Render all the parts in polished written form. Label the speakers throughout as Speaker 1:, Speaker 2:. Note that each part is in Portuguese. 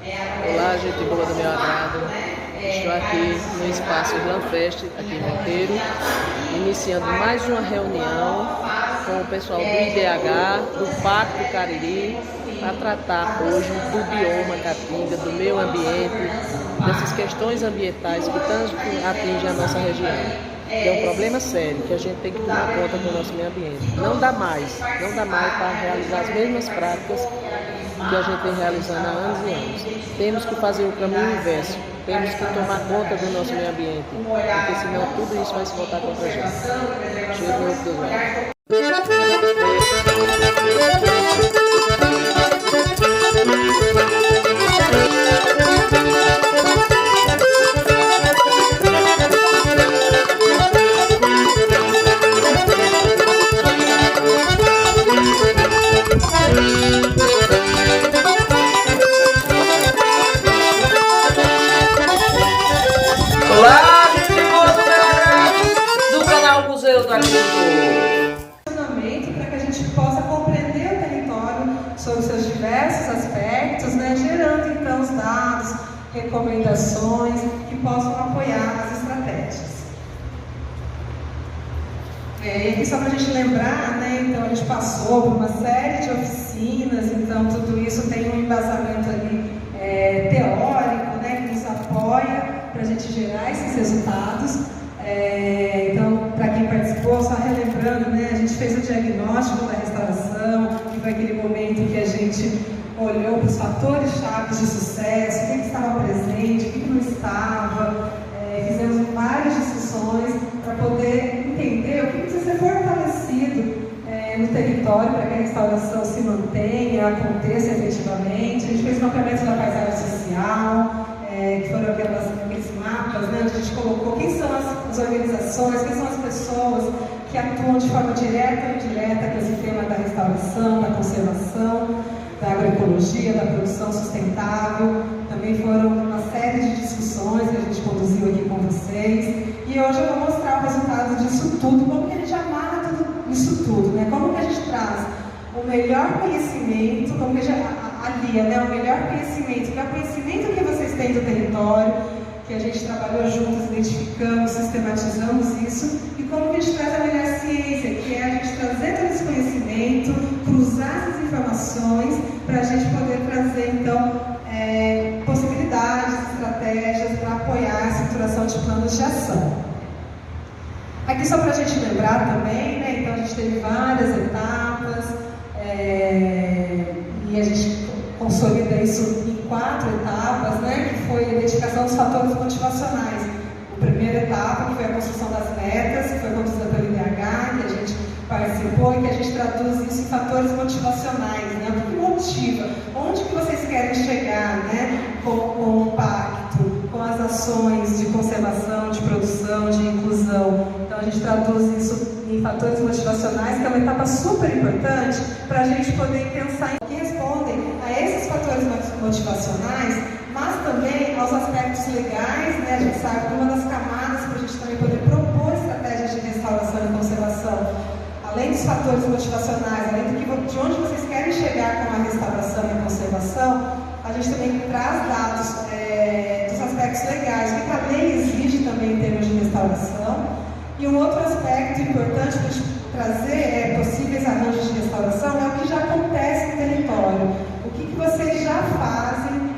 Speaker 1: Olá, gente boa do meu agrado. Estou aqui no espaço Irlanfest, aqui em Monteiro, iniciando mais uma reunião com o pessoal do IDH, do Parque do Cariri, para tratar hoje do bioma caatinga, do meio ambiente, dessas questões ambientais que tanto atingem a nossa região. Que é um problema sério, que a gente tem que tomar conta do nosso meio ambiente. Não dá mais para realizar as mesmas práticas que a gente vem realizando há anos e anos. Temos que fazer o caminho inverso, temos que tomar conta do nosso meio ambiente, porque senão tudo isso vai se voltar contra a gente. Cheio de outro.
Speaker 2: Olá, gente boa do canal Museu do Agricultor.
Speaker 3: Para que a gente possa compreender o território sobre seus diversos aspectos, gerando então os dados, recomendações que possam apoiar as estratégias. E aqui só para a gente lembrar, então a gente passou por uma série de oficinas, então tudo isso tem um embasamento ali teórico, que nos apoia para a gente gerar esses resultados. Então, para quem participou, só relembrando, a gente fez o diagnóstico da restauração, que foi aquele momento que a gente olhou para os fatores chaves de sucesso, o que estava presente, o que não estava, fizemos várias discussões para poder entender o que precisa ser fortalecido no território para que a restauração se mantenha, aconteça efetivamente. A gente fez o mapeamento da paisagem social, que foram aqueles mapas, onde a gente colocou quem são as organizações, quem são as pessoas que atuam de forma direta ou indireta com esse tema da restauração, da conservação, da agroecologia, da produção sustentável. Também foram uma série de discussões que a gente conduziu aqui com vocês. E hoje eu vou mostrar o resultado disso tudo, como que a gente amarra tudo isso tudo, como que a gente traz o melhor conhecimento, como que a gente alia, o melhor conhecimento, que é o conhecimento que vocês têm do território, que a gente trabalhou juntos, identificamos, sistematizamos isso, e como que a gente traz a melhor ciência, que é a gente trazer todo esse conhecimento, cruzar essas informações, para a gente poder trazer, então, possibilidades, estratégias para apoiar a estruturação de planos de ação. Aqui só para a gente lembrar também, então a gente teve várias etapas, e a gente consolida isso em 4 etapas, que foi a identificação dos fatores motivacionais. A primeira etapa, que foi a construção das metas, que foi conduzida pelo IDH, que a gente participou e que a gente traduz isso em fatores motivacionais, o que motiva, onde que vocês querem chegar, com o pacto, com as ações de conservação, de produção, de inclusão. Então a gente traduz isso em fatores motivacionais, que é uma etapa super importante para a gente poder pensar em que respondem a esses fatores motivacionais, mas também aos aspectos legais, a gente sabe que uma das camadas para a gente também poder propor estratégias de restauração e conservação, além dos fatores motivacionais, além de onde vocês querem chegar com a restauração e a conservação, a gente também traz dados dos aspectos legais, o que a lei exige também em termos de restauração. E um outro aspecto importante para a gente trazer possíveis arranjos de restauração é o que já acontece no território. O que vocês já fazem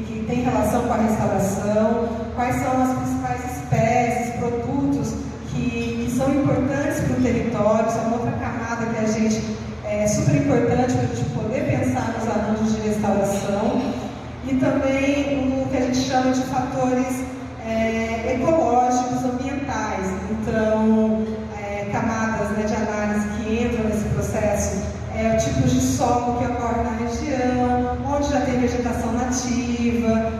Speaker 3: que tem relação com a restauração, quais são as principais espécies, produtos que são importantes para o território. Isso é uma outra camada que a gente é super importante para a gente poder pensar nos arranjos de restauração. E também o que a gente chama de fatores ecológicos, ambientais. Então, camadas de análise que entram nesse processo, o tipo de solo que ocorre na região, onde já tem vegetação nativa,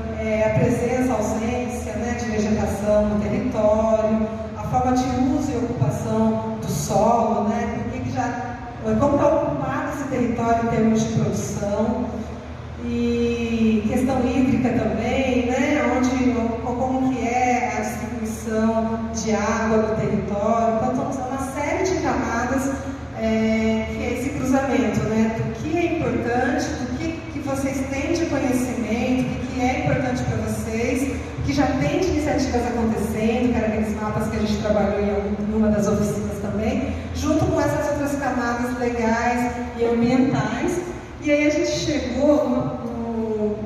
Speaker 3: a presença, a ausência de vegetação no território, a forma de uso e ocupação do solo, como está ocupado esse território em termos de produção. E questão hídrica também, onde que já tem de iniciativas acontecendo, que eram aqueles mapas que a gente trabalhou em uma das oficinas também, junto com essas outras camadas legais e ambientais. E aí a gente chegou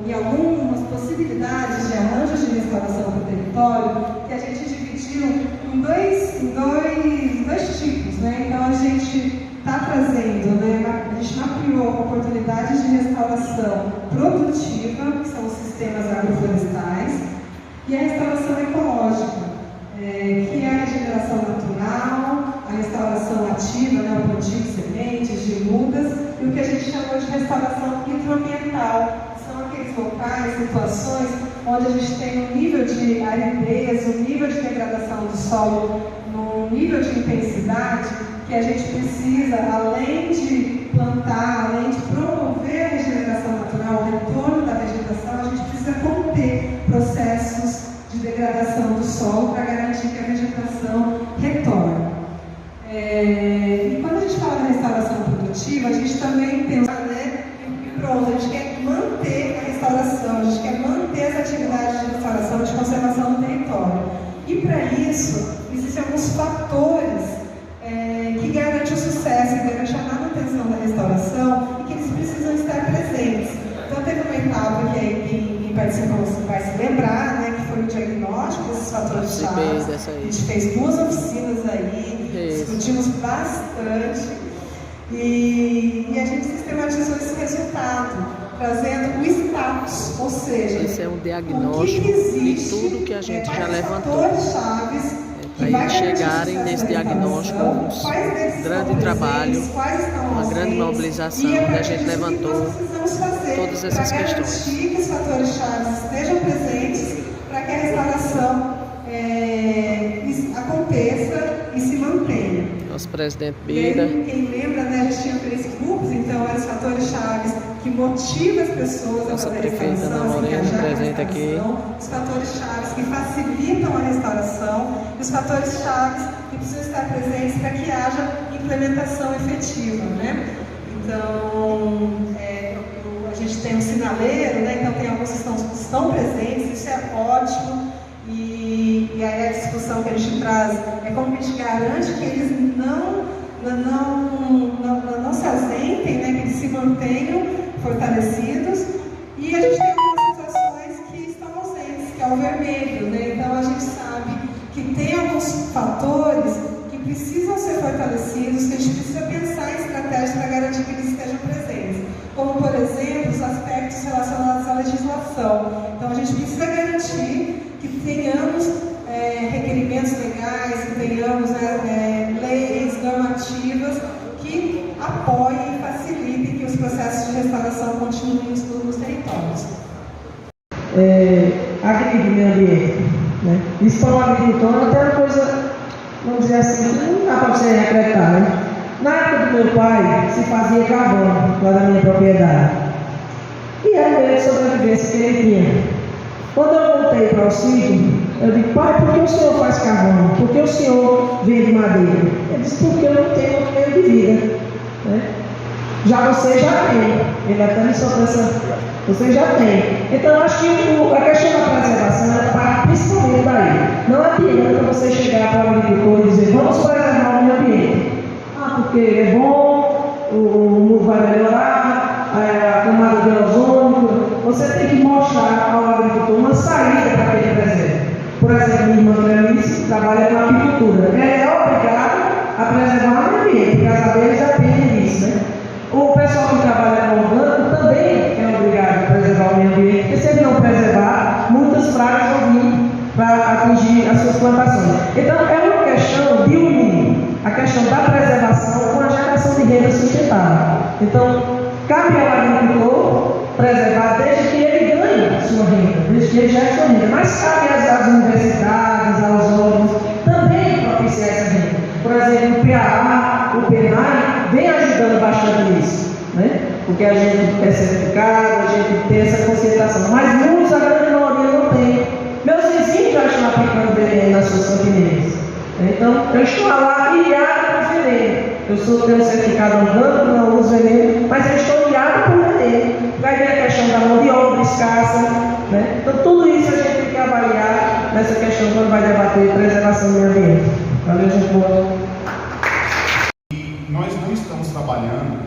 Speaker 3: em algumas possibilidades de arranjos de restauração para o território, que a gente dividiu em dois tipos, né? Então a gente está trazendo, né? A gente mapeou oportunidades de restauração produtiva, que são os sistemas agroflorestais, e a restauração ecológica, que é a regeneração natural, a restauração ativa, né? O plantio de sementes, de mudas, e o que a gente chamou de restauração hidroambiental. São aqueles locais, situações, onde a gente tem um nível de aridez, um nível de degradação do solo, um nível de intensidade, que a gente precisa, além de plantar, além de promover a regeneração natural, o retorno da vegetação, a gente precisa conter processos de degradação do solo para garantir que a vegetação retorne. E quando a gente fala da restauração produtiva, a gente também pensa, né, e pronto, a gente quer manter a restauração, a gente quer manter as atividades de restauração, de conservação do território. E para isso, existem alguns fatores que garantem o sucesso, que garantem a manutenção da restauração e que eles precisam estar presentes. Então teve uma etapa que quem participou vai se lembrar, né, que foi o diagnóstico desses fatores chaves. A gente fez 2 oficinas aí, discutimos bastante e a gente sistematizou esse resultado, trazendo o status, ou seja,
Speaker 1: esse é um diagnóstico de tudo que a gente já levantou. Para eles chegarem nesse diagnóstico, um grande trabalho, uma grande mobilização, que a gente levantou todas essas questões.
Speaker 3: Que os fatores-chave estejam presentes para que a restauração aconteça e se mantenha.
Speaker 1: Nosso presidente Bida.
Speaker 3: Quem lembra, né, a gente tinha 3 grupos, então eram os fatores-chave que motivam as pessoas a fazer a restauração,
Speaker 1: presente aqui.
Speaker 3: Os fatores-chave que facilitam a restauração e os fatores-chave que precisam estar presentes para que haja implementação efetiva, né? Então, a gente tem um sinaleiro, né? Então tem alguns que estão presentes, isso é ótimo. E aí a discussão que a gente traz é como que a gente garante que eles não se ausentem, né? Que eles se mantenham fortalecidos. E a gente tem algumas situações que estão ausentes, que é o vermelho, né? Então a gente sabe que tem alguns fatores que precisam ser fortalecidos, que a gente precisa pensar em estratégias para garantir que eles estejam presentes. Como, por exemplo, os aspectos relacionados à legislação. Então a gente precisa garantir que tenhamos requerimentos legais, que tenhamos leis, normativas que apoiem e facilitem que os processos de restauração continuem nos territórios.
Speaker 4: Meio ambiente, né? Isso para o agricultor até uma coisa, vamos dizer assim, não dá para você acreditar, né? Na época do meu pai, se fazia carvão lá na minha propriedade. E era o meio de sobrevivência que ele tinha. Quando eu voltei para o sítio, eu disse: pai, por que o senhor faz carvão? Por que o senhor vende madeira? Ele disse: porque eu não tenho outro meio de vida, né? Já você já tem. Ele até me soltou essa. Você já tem. Então, eu acho que a questão da preservação é parte principalmente daí. Não adianta você chegar para o agricultor e dizer: vamos preservar o meio ambiente. Porque é bom, o mundo vai melhorar, a camada de ozônio. Você tem que mostrar ao agricultor uma saída para que ele preserve. Por exemplo, minha irmã Cleonice trabalha com apicultura. Ela é obrigada a preservar o meio ambiente, porque as abelhas dependem disso, né? O pessoal que trabalha com orgânico também é obrigado a preservar o meio ambiente, porque se ele não preservar, muitas pragas vão vir para atingir as suas plantações. Então, é uma questão de unir a questão da preservação com a geração de renda sustentável. Então, cabe ao agricultor preservar desde que ele ganhe sua renda, desde que ele gere sua renda. Mas cabe às universidades, aos órgãos, também propiciar essa renda. Por exemplo, o PAA, o PENAI, vem ajudando bastante nisso, né? Porque a gente é certificado, a gente tem essa conscientização. Mas muitos, a grande maioria, não tem. Meus vizinhos já estão aplicando veneno nas suas campineiras. Então, eu estou lá ilhado por veneno. Eu tenho um certificado orgânico, não uso veneno, mas eu estou ilhado por veneno. Vai ver a questão da mão de obra escassa, né? Então, tudo isso a gente tem que avaliar nessa questão quando vai debater preservação do meio ambiente. Valeu, gente boa.
Speaker 5: E nós não estamos trabalhando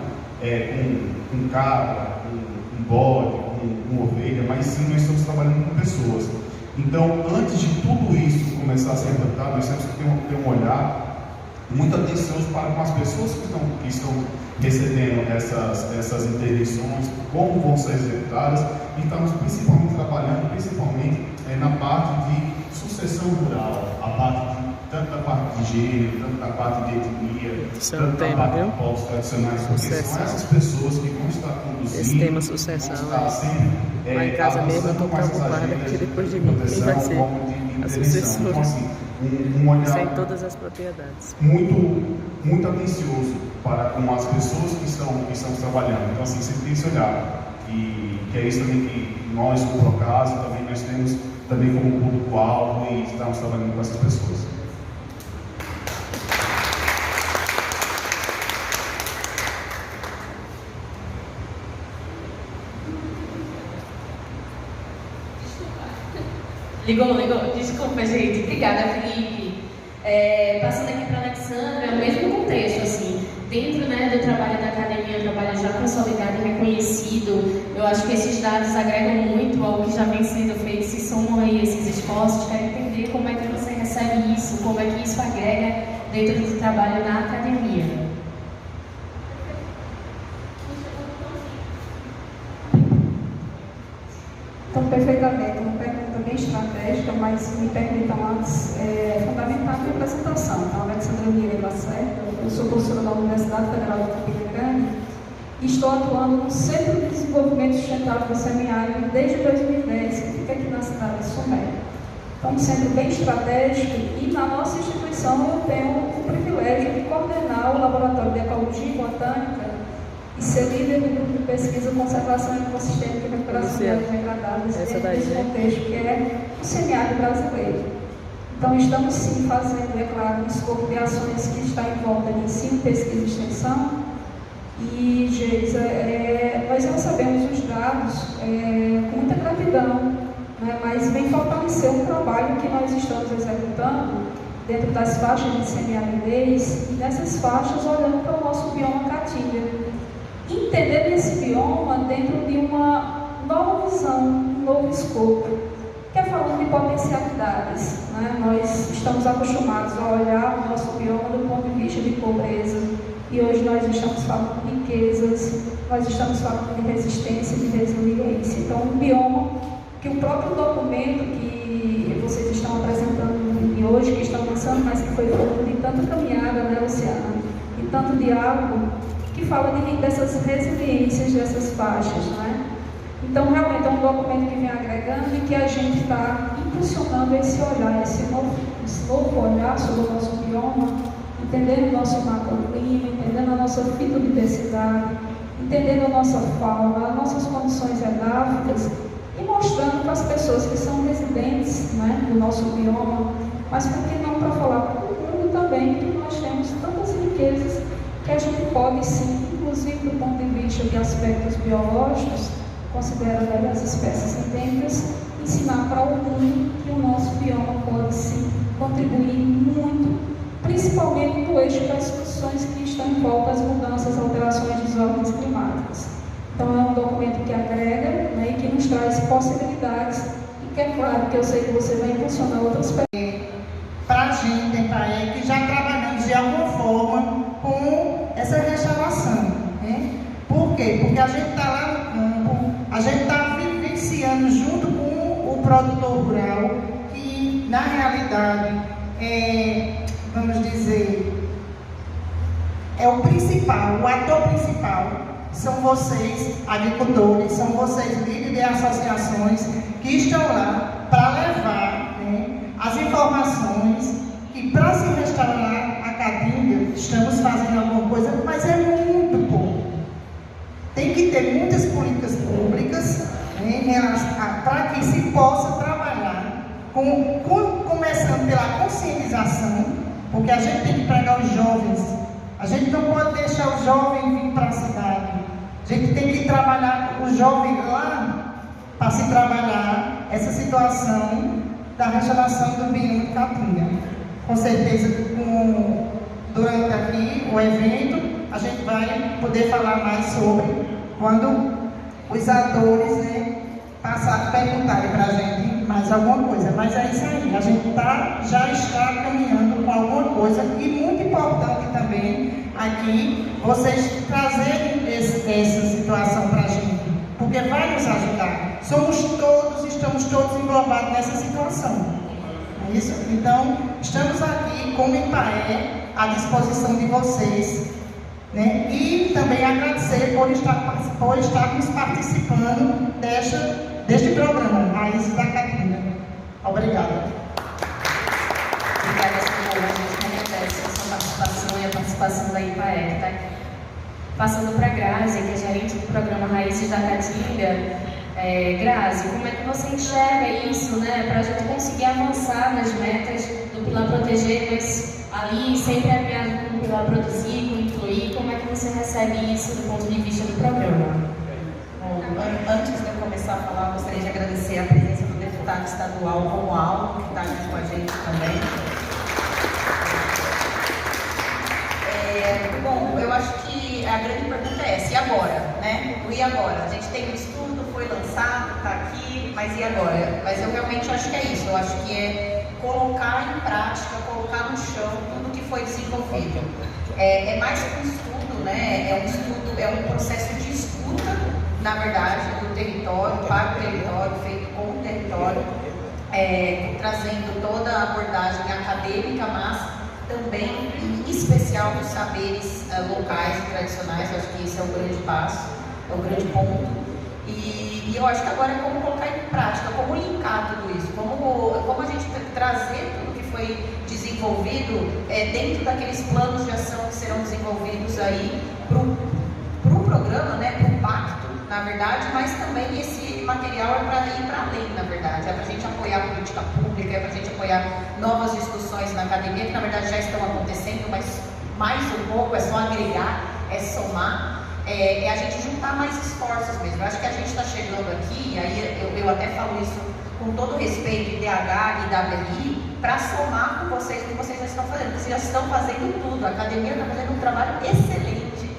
Speaker 5: com cabra, com bode, com ovelha, mas sim nós estamos trabalhando com pessoas. Então, antes de tudo isso começar a ser tratado, nós temos que ter um olhar muito atencioso para com as pessoas que estão recebendo essas intervenções, como vão ser executadas, e estamos principalmente trabalhando na parte de sucessão rural, tanto da parte de gênero, tanto da parte de etnia, tanto da parte de povos tradicionais, porque são essas pessoas que vão estar conduzindo.
Speaker 1: Esse tema sucessão, lá em casa mesmo eu estou preocupada que depois de mim, quem vai ser a sucessora?
Speaker 5: Então, assim,
Speaker 1: sem todas as propriedades.
Speaker 5: Muito atencioso para com as pessoas que estão trabalhando. Então, assim, sempre tem esse olhar. E que é isso também que nós, no Procasa, também nós temos também como público-alvo e estamos trabalhando com essas pessoas.
Speaker 6: Ligou. Desculpa, gente. Obrigada, Felipe. Passando aqui para a Alexandra, é o mesmo contexto, assim. Dentro, né, do trabalho da academia, um trabalho já consolidado e reconhecido, eu acho que esses dados agregam muito ao que já vem sendo feito, se somam aí esses esforços. Quero entender como é que você recebe isso, como é que isso agrega dentro do trabalho na academia.
Speaker 3: Então, perfeitamente, uma pergunta bem estratégica, mas me permitam antes, fundamental a minha apresentação. Então, Alexandra Vieira Lacerda, eu sou professora da Universidade Federal de Campina Grande e estou atuando no Centro de Desenvolvimento Sustentável do Semiárido desde 2010, que fica aqui na cidade de Sumé. Então, um centro bem estratégico e na nossa instituição eu tenho o privilégio de coordenar o Laboratório de Ecologia e Botânica e ser líder do grupo de pesquisa Conservação Ecossistêmica e Recuperação de Áreas Degradadas dentro desse contexto que é o semiárido brasileiro. Então, estamos sim fazendo, é claro, um escopo de ações que está em volta de ensino, pesquisa e extensão. E, Geisa, nós recebemos os dados com muita gratidão, né, mas vem fortalecer um trabalho que nós estamos executando dentro das faixas de semiaridez e nessas faixas olhando para o nosso bioma caatinga. Entender esse bioma dentro de uma nova visão, um novo escopo, que é falando de potencialidades. Né? Nós estamos acostumados a olhar o nosso bioma do ponto de vista de pobreza, e hoje nós estamos falando de riquezas, nós estamos falando de resistência e de resiliência. Então, um bioma que o próprio documento que vocês estão apresentando hoje, que estão lançando, mas que foi fruto de tanta caminhada, né, Luciana, e tanto diálogo, que fala dessas resiliências dessas faixas, né? Então, realmente é um documento que vem agregando e que a gente está impulsionando esse olhar, esse novo olhar sobre o nosso bioma, entendendo o nosso macroclima, entendendo a nossa fitodiversidade, entendendo a nossa fauna, as nossas condições edáficas e mostrando para as pessoas que são residentes, né, do nosso bioma, mas por que não para falar para o mundo também que nós temos tantas riquezas que a gente pode sim, inclusive do ponto de vista de aspectos biológicos, considerando as espécies endêmicas, ensinar para o mundo que o nosso bioma pode sim contribuir muito, principalmente no eixo das soluções que estão em volta às mudanças, alterações dos ordens climáticas. Então é um documento que agrega, né, e que nos traz possibilidades e que é claro que eu sei que você vai impulsionar outras pessoas.
Speaker 7: Para a gente, que já trabalhamos de alguma forma com essa restauração, né? Por quê? Porque a gente está lá no campo, a gente está vivenciando junto com o produtor rural, que na realidade vamos dizer, é o principal, o ator principal são vocês, agricultores, são vocês líderes de associações que estão lá para levar, né, as informações que para se restaurar a caatinga estamos fazendo alguma coisa, mas é muito pouco. Tem que ter muitas políticas públicas, né, para que se possa trabalhar, começando pela conscientização, porque a gente tem que pregar os jovens. A gente não pode deixar o jovem vir para a cidade. A gente tem que trabalhar o jovem lá para se trabalhar essa situação da restauração do bioma de Caatinga. Com certeza, durante aqui o evento, a gente vai poder falar mais sobre quando os atores, né, perguntarem para a gente mais alguma coisa. Mas é isso aí, a gente já está caminhando com alguma coisa, e muito importante também aqui vocês trazerem essa situação para a gente, porque vai nos ajudar. Estamos todos englobados nessa situação. É isso? Então, estamos aqui como IPAE à disposição de vocês, né? E também agradecer por estarmos participando deste programa, Raízes da Caatinga. Obrigada.
Speaker 6: Obrigada, senhora. A gente agradece a sua participação e a participação da IPAE, que está aqui. Passando para a Grazi, que é gerente do programa Raízes da Caatinga. Grazi, como é que você enxerga isso, né, para a gente conseguir avançar nas metas do Pilar Proteger, mas ali sempre alinhado com o Pilar Produzir, com Incluir? Como é que você recebe isso do ponto de vista do programa?
Speaker 8: Bom, antes de eu começar a falar, eu gostaria de agradecer a presença do deputado estadual Romualdo, que está aqui com a gente também. Bom, eu acho que a grande pergunta é essa: e agora? Né? O e agora? A gente tem um estudo, foi lançado, está aqui, mas e agora? Mas eu realmente acho que é isso. Eu acho que é colocar em prática, colocar no chão tudo que foi desenvolvido. É mais que um estudo, né? É um estudo, é um processo de escuta, na verdade, do território, para o território, feito com o território, trazendo toda a abordagem acadêmica, mas também em especial dos saberes locais e tradicionais. Eu acho que esse é o grande passo, é o grande ponto. E eu acho que agora é como colocar em prática, como linkar tudo isso, como a gente trazer tudo que foi desenvolvido dentro daqueles planos de ação que serão desenvolvidos aí para o programa, né, para o pacto, na verdade, mas também esse material é para ir para além, na verdade, é para a gente apoiar a política pública, é para a gente apoiar novas discussões na academia, que na verdade já estão acontecendo, mas mais um pouco, é só agregar, é somar. É a gente juntar mais esforços mesmo. Eu acho que a gente está chegando aqui, e aí eu até falo isso com todo respeito, IDH e WRI, para somar com vocês o que vocês já estão fazendo. Vocês já estão fazendo tudo, a academia está fazendo um trabalho excelente,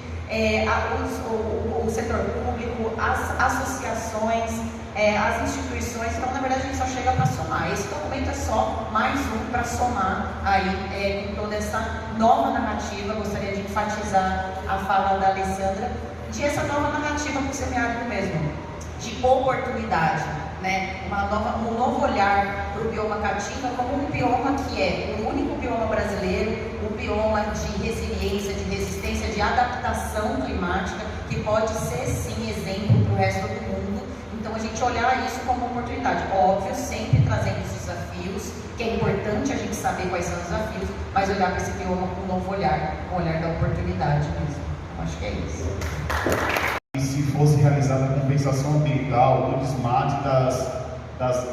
Speaker 8: o setor público, as associações, as instituições. Então, na verdade, a gente só chega para somar. Esse documento é só mais um para somar aí com toda essa nova narrativa. Eu gostaria de enfatizar a fala da Alessandra, de essa nova narrativa para o semiárido mesmo, de oportunidade, né? Um novo olhar para o bioma Caatinga como um bioma que é o único bioma brasileiro, um bioma de resiliência, de resistência, de adaptação climática, que pode ser sim exemplo para o resto do mundo. Então a gente olhar isso como uma oportunidade, óbvio, sempre trazendo os desafios, que é importante a gente saber quais são os desafios, mas olhar para esse bioma com um novo olhar, um olhar da oportunidade mesmo. Acho que é isso.
Speaker 5: E se fosse realizada a compensação ambiental do desmate das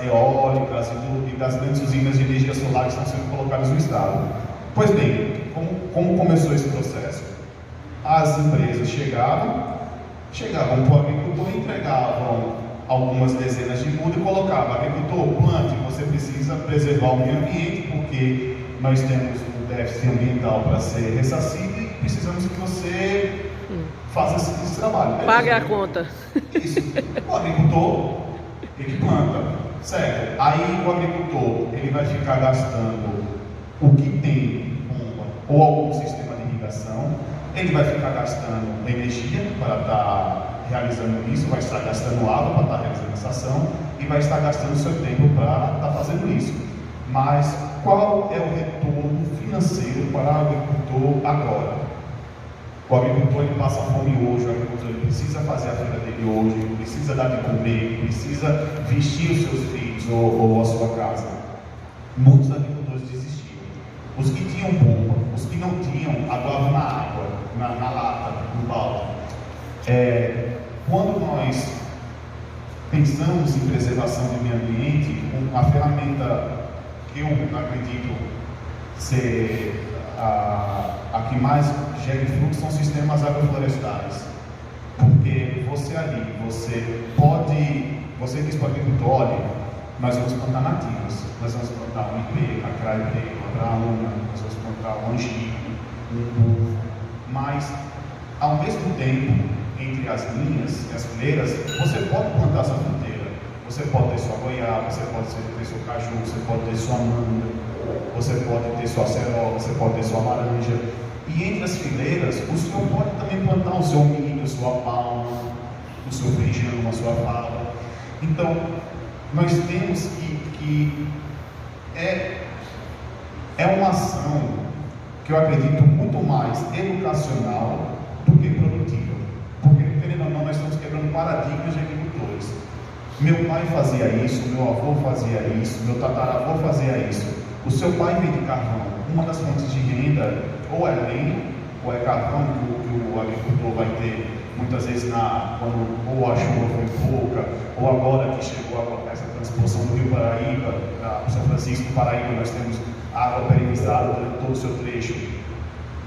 Speaker 5: eólicas e das grandes usinas de energia solar que estão sendo colocadas no estado. Pois bem, como começou esse processo? As empresas chegavam para o agricultor e entregavam algumas dezenas de mudas e colocavam: agricultor, plante, você precisa preservar o meio ambiente, porque nós temos um déficit ambiental para ser ressarcido e precisamos que você faça esse trabalho.
Speaker 1: Pague a conta.
Speaker 5: Isso. O agricultor, ele planta, certo? Aí o agricultor, ele vai ficar gastando o que tem ou algum sistema de irrigação, ele vai ficar gastando energia para estar realizando isso, vai estar gastando água para estar realizando essa ação e vai estar gastando seu tempo para estar fazendo isso. Mas qual é o retorno financeiro para o agricultor agora? O agricultor, ele passa fome hoje, o agricultor, ele precisa fazer a feira dele hoje, ele precisa dar de comer, ele precisa vestir os seus filhos ou a sua casa. Muitos agricultores desistiram. Os que tinham bomba, os que não tinham, aguavam na água, na lata, no balde. Quando nós pensamos em preservação do meio ambiente, a ferramenta que eu acredito ser a que mais gera fluxo são sistemas agroflorestais. Porque você diz para o agricultor: olha, nós vamos plantar nativas. Nós vamos plantar um ipê, a craipê, uma graúna, nós vamos plantar um angico, um bufo. Mas, ao mesmo tempo, entre as linhas e as fileiras, você pode plantar sua fruteira. Você pode ter sua goiaba, você pode ter seu caju, você pode ter sua manga, você pode ter sua acerola, você pode ter sua laranja. E entre as fileiras, o senhor pode também plantar o seu milho, a sua palma, o seu feijão, a sua fava. Então, nós temos que é uma ação que eu acredito muito mais educacional do que produtiva. Porque, querendo ou não, nós estamos quebrando paradigmas de agricultores. Meu pai fazia isso, meu avô fazia isso, meu tataravô fazia isso. O seu pai vende carvão. Uma das fontes de renda ou é lenha, ou é carvão que o agricultor vai ter muitas vezes quando ou a chuva foi pouca, ou agora que chegou essa transposição do Rio Paraíba, para São Francisco, Paraíba, nós temos água perenizada durante todo o seu trecho.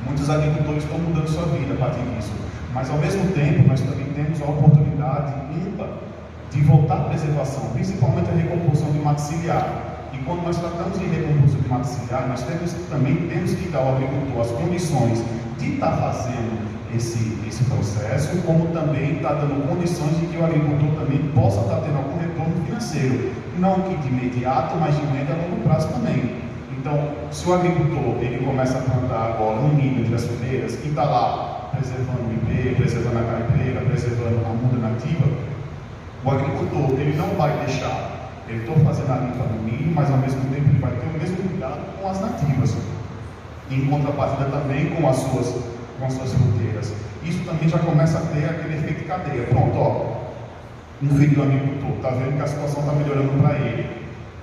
Speaker 5: Muitos agricultores estão mudando sua vida a partir disso. Mas, ao mesmo tempo, nós também temos a oportunidade ímpar de voltar à preservação, principalmente a recomposição de mato ciliar. E quando nós tratamos de recomposição de mato ciliar, nós também temos que dar ao agricultor as condições de estar fazendo esse processo, como também está dando condições de que o agricultor também possa estar tendo algum retorno financeiro. Não que de imediato, mas de médio a longo prazo também. Então, se o agricultor ele começa a plantar agora um milho entre as fileiras e está lá preservando o ipê, preservando a caipeira, preservando a muda nativa, o agricultor ele não vai deixar. Eu estou fazendo a limpa do milho, mas ao mesmo tempo ele vai ter o mesmo cuidado com as nativas. Em contrapartida também com as suas fruteiras. Isso também já começa a ter aquele efeito cadeia. Pronto, ó, um filho do agricultor está vendo que a situação está melhorando para ele.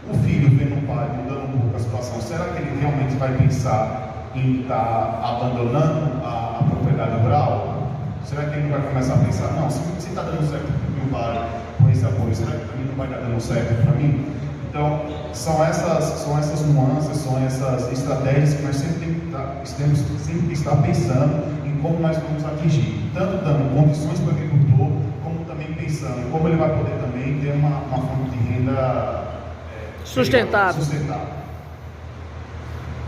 Speaker 5: O filho vendo o pai mudando um pouco a situação, será que ele realmente vai pensar em estar abandonando a propriedade rural? Será que ele não vai começar a pensar, não, se está dando certo para o meu pai com esse apoio, será que para mim não vai estar dando certo para mim? Então, são essas nuances, são essas estratégias que nós sempre temos que estar pensando em como nós vamos atingir, tanto dando condições para o agricultor, como também pensando em como ele vai poder também ter uma fonte de renda
Speaker 1: sustentável.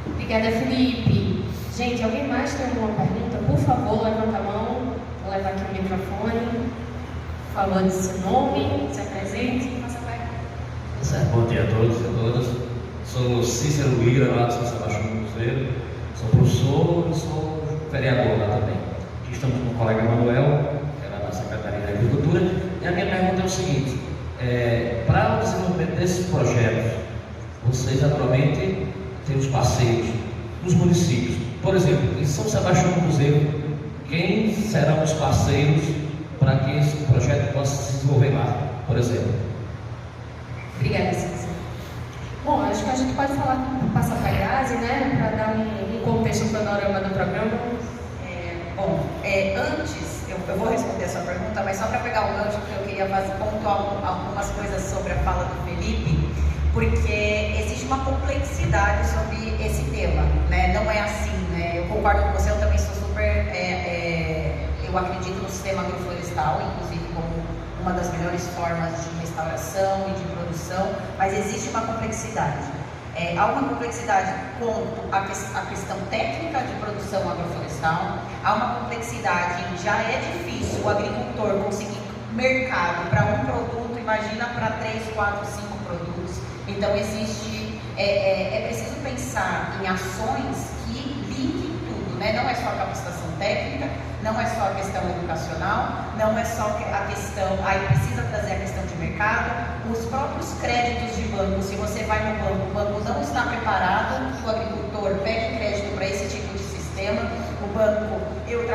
Speaker 6: Obrigada, Felipe. Gente, alguém mais tem alguma pergunta? Por favor, levanta a mão. Vou levar aqui o microfone. Falando seu nome, se apresente e faça a pergunta.
Speaker 9: Bom dia a todos e a todas. Sou Cícero Ira, lá de São Sebastião do Cruzeiro. Sou professor e sou vereador lá também. Aqui estamos com o colega Manuel, que é lá da Secretaria da Agricultura. E a minha pergunta é o seguinte: para o desenvolvimento desses projetos, vocês naturalmente têm os parceiros nos municípios. Por exemplo, em São Sebastião do Cruzeiro, quem serão os parceiros para que esse projeto possa se desenvolver lá, por exemplo?
Speaker 6: Obrigada, Cícero. Bom, acho que a gente pode passar para a Grazi, né, para dar um contexto, um panorama do programa.
Speaker 8: Antes, eu vou responder a sua pergunta, mas só para pegar o gancho, porque eu queria pontuar algumas coisas sobre a fala do Felipe, porque existe uma complexidade sobre esse tema, né? Não é assim, né? Eu concordo com você, eu também sou super... eu acredito no sistema agroflorestal, inclusive como uma das melhores formas de restauração e de produção, mas existe uma complexidade. Há uma complexidade quanto à questão técnica de produção agroflorestal, há uma complexidade em já é difícil o agricultor conseguir mercado para um produto, imagina para 3, 4, 5 produtos. Então existe, é preciso pensar em ações que linkem tudo, né? Não é só a capacitação técnica, não é só a questão educacional, não é só a questão, aí precisa trazer a questão de mercado, os próprios créditos de banco. Se você vai no banco, o banco não está preparado, o agricultor pede crédito para esse tipo de sistema. O banco, eu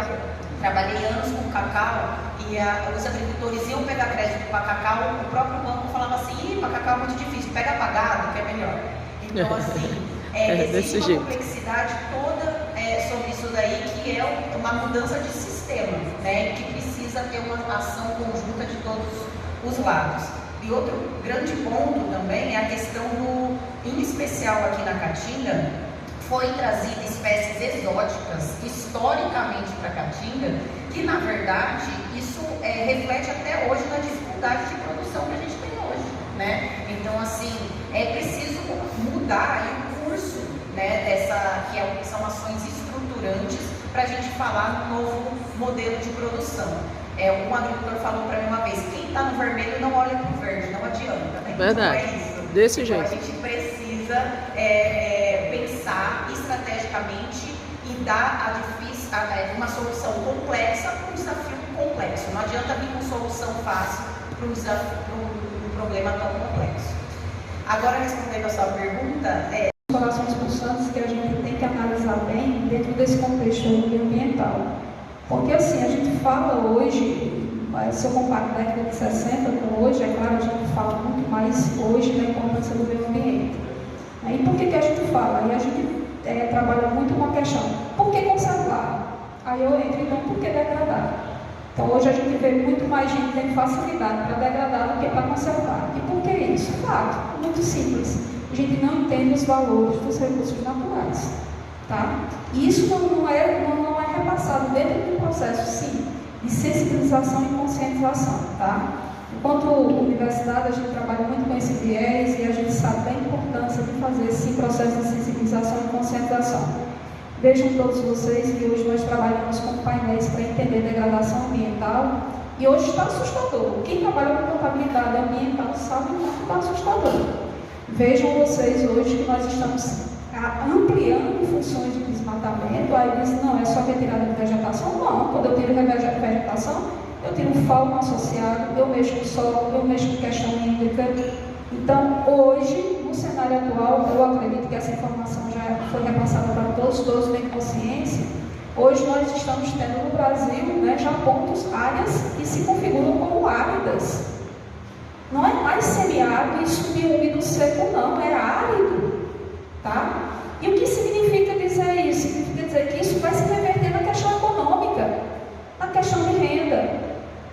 Speaker 8: trabalhei anos com cacau e os agricultores iam pegar crédito para cacau, o próprio banco falava assim, para cacau é muito difícil, pega pagado que é melhor. Então assim, existe uma complexidade toda sobre isso daí, que é uma mudança de sistema, né, que precisa ter uma ação conjunta de todos os lados. E outro grande ponto também é a questão do, em especial aqui na Caatinga, foi trazida espécies exóticas historicamente para a Caatinga, que na verdade isso reflete até hoje na dificuldade de produção que a gente tem hoje, né? Então assim, importantes para a gente falar no novo modelo de produção. Um agricultor falou para mim uma vez, quem está no vermelho não olha para o verde, não adianta, né?
Speaker 1: Verdade,
Speaker 8: Então é isso.
Speaker 1: desse
Speaker 8: então,
Speaker 1: jeito.
Speaker 8: A gente precisa pensar estrategicamente e dar uma solução complexa para um desafio complexo. Não adianta vir com solução fácil para um problema tão complexo. Agora, respondendo a sua pergunta,
Speaker 3: Corações pulsantes que a gente tem que analisar bem dentro desse contexto ambiental. Porque assim, a gente fala hoje, se eu comparo a década de 60 com hoje, é claro, a gente fala muito mais hoje da importância do meio ambiente. E por que a gente fala? E a gente trabalha muito com a questão, por que conservar? Aí eu entro, então, por que degradar? Então hoje a gente vê muito mais gente que tem facilidade para degradar do que para conservar. E por que isso? Fato, muito simples. A gente não entende os valores dos recursos naturais. Tá? E isso não é repassado dentro do processo, sim, de sensibilização e conscientização. Tá? Enquanto universidade, a gente trabalha muito com esse viés e a gente sabe da importância de fazer esse processo de sensibilização e conscientização. Vejam todos vocês que hoje nós trabalhamos com painéis para entender degradação ambiental e hoje está assustador. Quem trabalha com contabilidade ambiental sabe que está assustador. Vejam vocês hoje que nós estamos ampliando funções de desmatamento. Aí dizem, não, é só retirada de vegetação. Não, quando eu tiro vegetação, eu tiro fauna associado, eu mexo com solo, eu mexo com questão hídrica. Então, hoje, no cenário atual, eu acredito que essa informação já foi repassada para todos têm consciência. Hoje nós estamos tendo no Brasil, já áreas que se configuram como áridas. Não é mais semiárido e subúmido seco, não, é árido. Tá? E o que significa dizer isso? Significa dizer que isso vai se reverter na questão econômica, na questão de renda.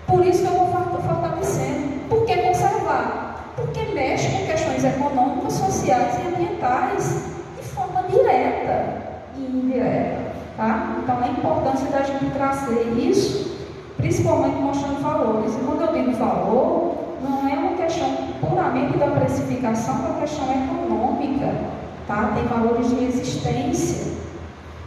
Speaker 3: Por isso que eu vou fortalecendo. Por que conservar? Porque mexe com questões econômicas, sociais e ambientais de forma direta e indireta. Tá? Então, a importância da gente trazer isso, principalmente mostrando valores. E quando eu digo valor, não é uma questão puramente da precificação, é uma questão econômica. Tá? Tem valores de existência,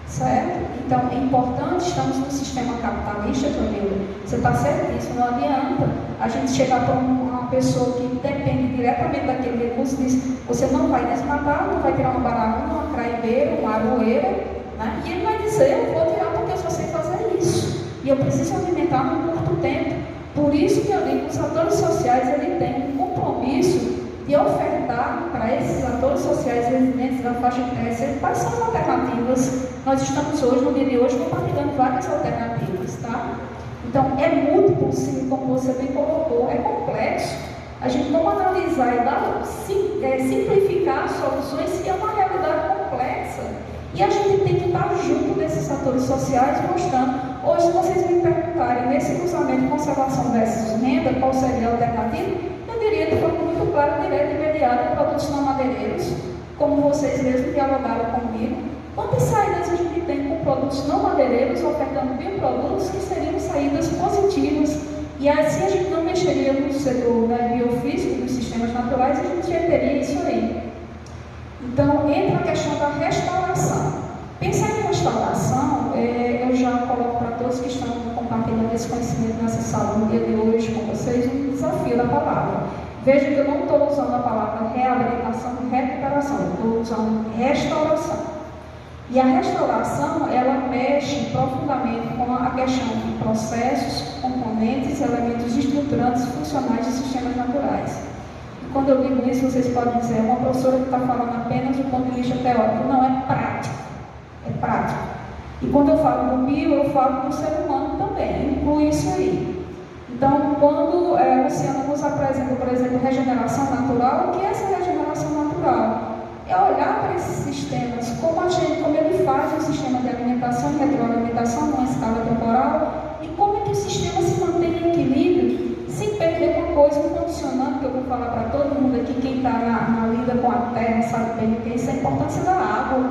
Speaker 3: certo? Então, é importante, estamos no sistema capitalista, Camila, você está certíssimo, não adianta a gente chegar para uma pessoa que depende diretamente daquele recurso e diz, você não vai desmatar, não vai tirar uma baraúna, uma craibeira, uma aroeira, né? E ele vai dizer, eu vou tirar porque eu só sei fazer isso, e eu preciso alimentar num curto tempo. Por isso que eu digo que os atores sociais, ele têm um compromisso de ofertar para esses atores sociais residentes da faixa etária quais são as alternativas. Nós estamos hoje, no dia de hoje, compartilhando várias alternativas, tá? Então, é múltiplo, sim, como você bem colocou, é complexo. A gente não analisar e simplificar as soluções se é uma realidade complexa. E a gente tem que estar junto desses atores sociais mostrando. Hoje, se vocês me perguntarem, nesse cruzamento de conservação versus renda, qual seria a alternativa? Eu diria de forma muito clara, direta e imediata, produtos não madeireiros, como vocês mesmos dialogaram comigo. Quantas saídas a gente tem com produtos não madeireiros, ofertando bioprodutos que seriam saídas positivas? E assim a gente não mexeria no setor biofísico, dos sistemas naturais, a gente já teria isso aí. Então, entra a questão da restauração. Pensar em restauração, eu já coloco para todos que estão compartilhando esse conhecimento nessa sala no dia de hoje com vocês, um desafio da palavra. Veja que eu não estou usando a palavra reabilitação e recuperação, eu estou usando restauração. E a restauração, ela mexe profundamente com a questão de processos, componentes, elementos estruturantes funcionais de sistemas naturais. E quando eu digo isso, vocês podem dizer, é uma professora que está falando apenas do ponto de vista teórico. Não, é prático. É prático. E quando eu falo do bio, eu falo do ser humano também, inclui isso aí. Então, quando a Luciana nos apresenta, por exemplo, regeneração natural, o que é essa regeneração natural? É olhar para esses sistemas, como ele faz o sistema de alimentação e retroalimentação numa escala temporal, e como é que o sistema se mantém em equilíbrio, sem perder uma coisa condicionando, que eu vou falar para todo mundo aqui, quem está na lida com a terra, sabe bem o que é isso, a importância da água.